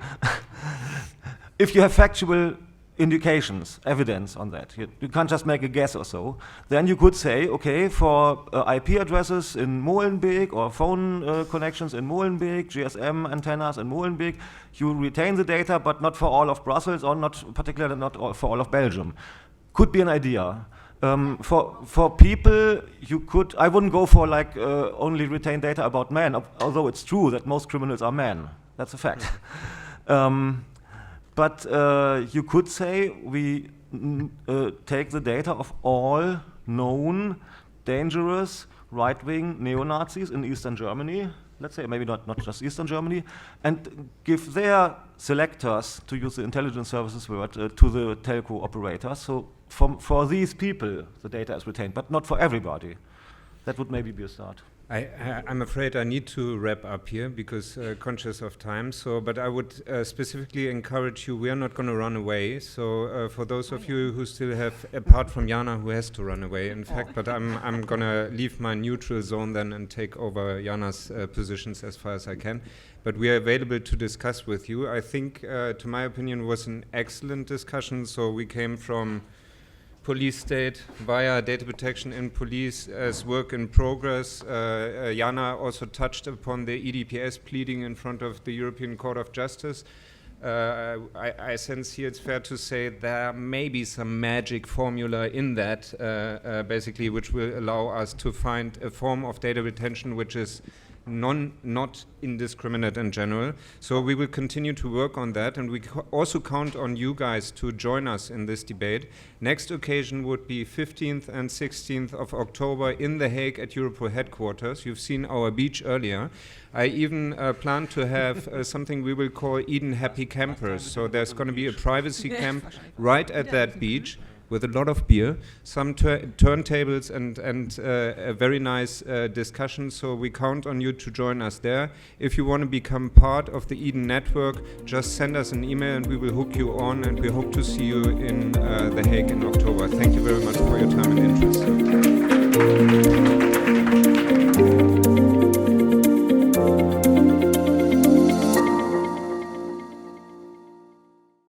If you have factual indications, evidence on that, you can't just make a guess or so, then you could say, okay, for IP addresses in Molenbeek or phone connections in Molenbeek, GSM antennas in Molenbeek, you retain the data, but not for all of Brussels, or not particularly not for all of Belgium. Could be an idea. For people, you could, I wouldn't go for like only retain data about men, although it's true that most criminals are men. That's a fact. But you could say we take the data of all known dangerous right-wing neo-Nazis in Eastern Germany, let's say, maybe not just Eastern Germany, and give their selectors, to use the intelligence services word, to the telco operators. So for these people, the data is retained, but not for everybody. That would maybe be a start. I'm afraid I need to wrap up here because conscious of time. So, but I would specifically encourage you. We are not going to run away. So, for those of you who still have, apart from Jana, who has to run away, in fact, but I'm going to leave my neutral zone then and take over Jana's positions as far as I can. But we are available to discuss with you. I think, to my opinion, was an excellent discussion. So we came from police state via data protection in police as work in progress. Jana also touched upon the EDPS pleading in front of the European Court of Justice. I sense here it's fair to say there may be some magic formula in that, basically, which will allow us to find a form of data retention which is not indiscriminate in general. So we will continue to work on that, and we also count on you guys to join us in this debate. Next occasion would be 15th and 16th of October in The Hague at Europol headquarters. You've seen our beach earlier. I even plan to have something we will call Eden Happy Campers. So there's going to be a privacy camp right at that beach, with a lot of beer, some turntables and a very nice discussion. So we count on you to join us there. If you want to become part of the Eden network, just send us an email and we will hook you on, and we hope to see you in The Hague in October. Thank you very much for your time and interest.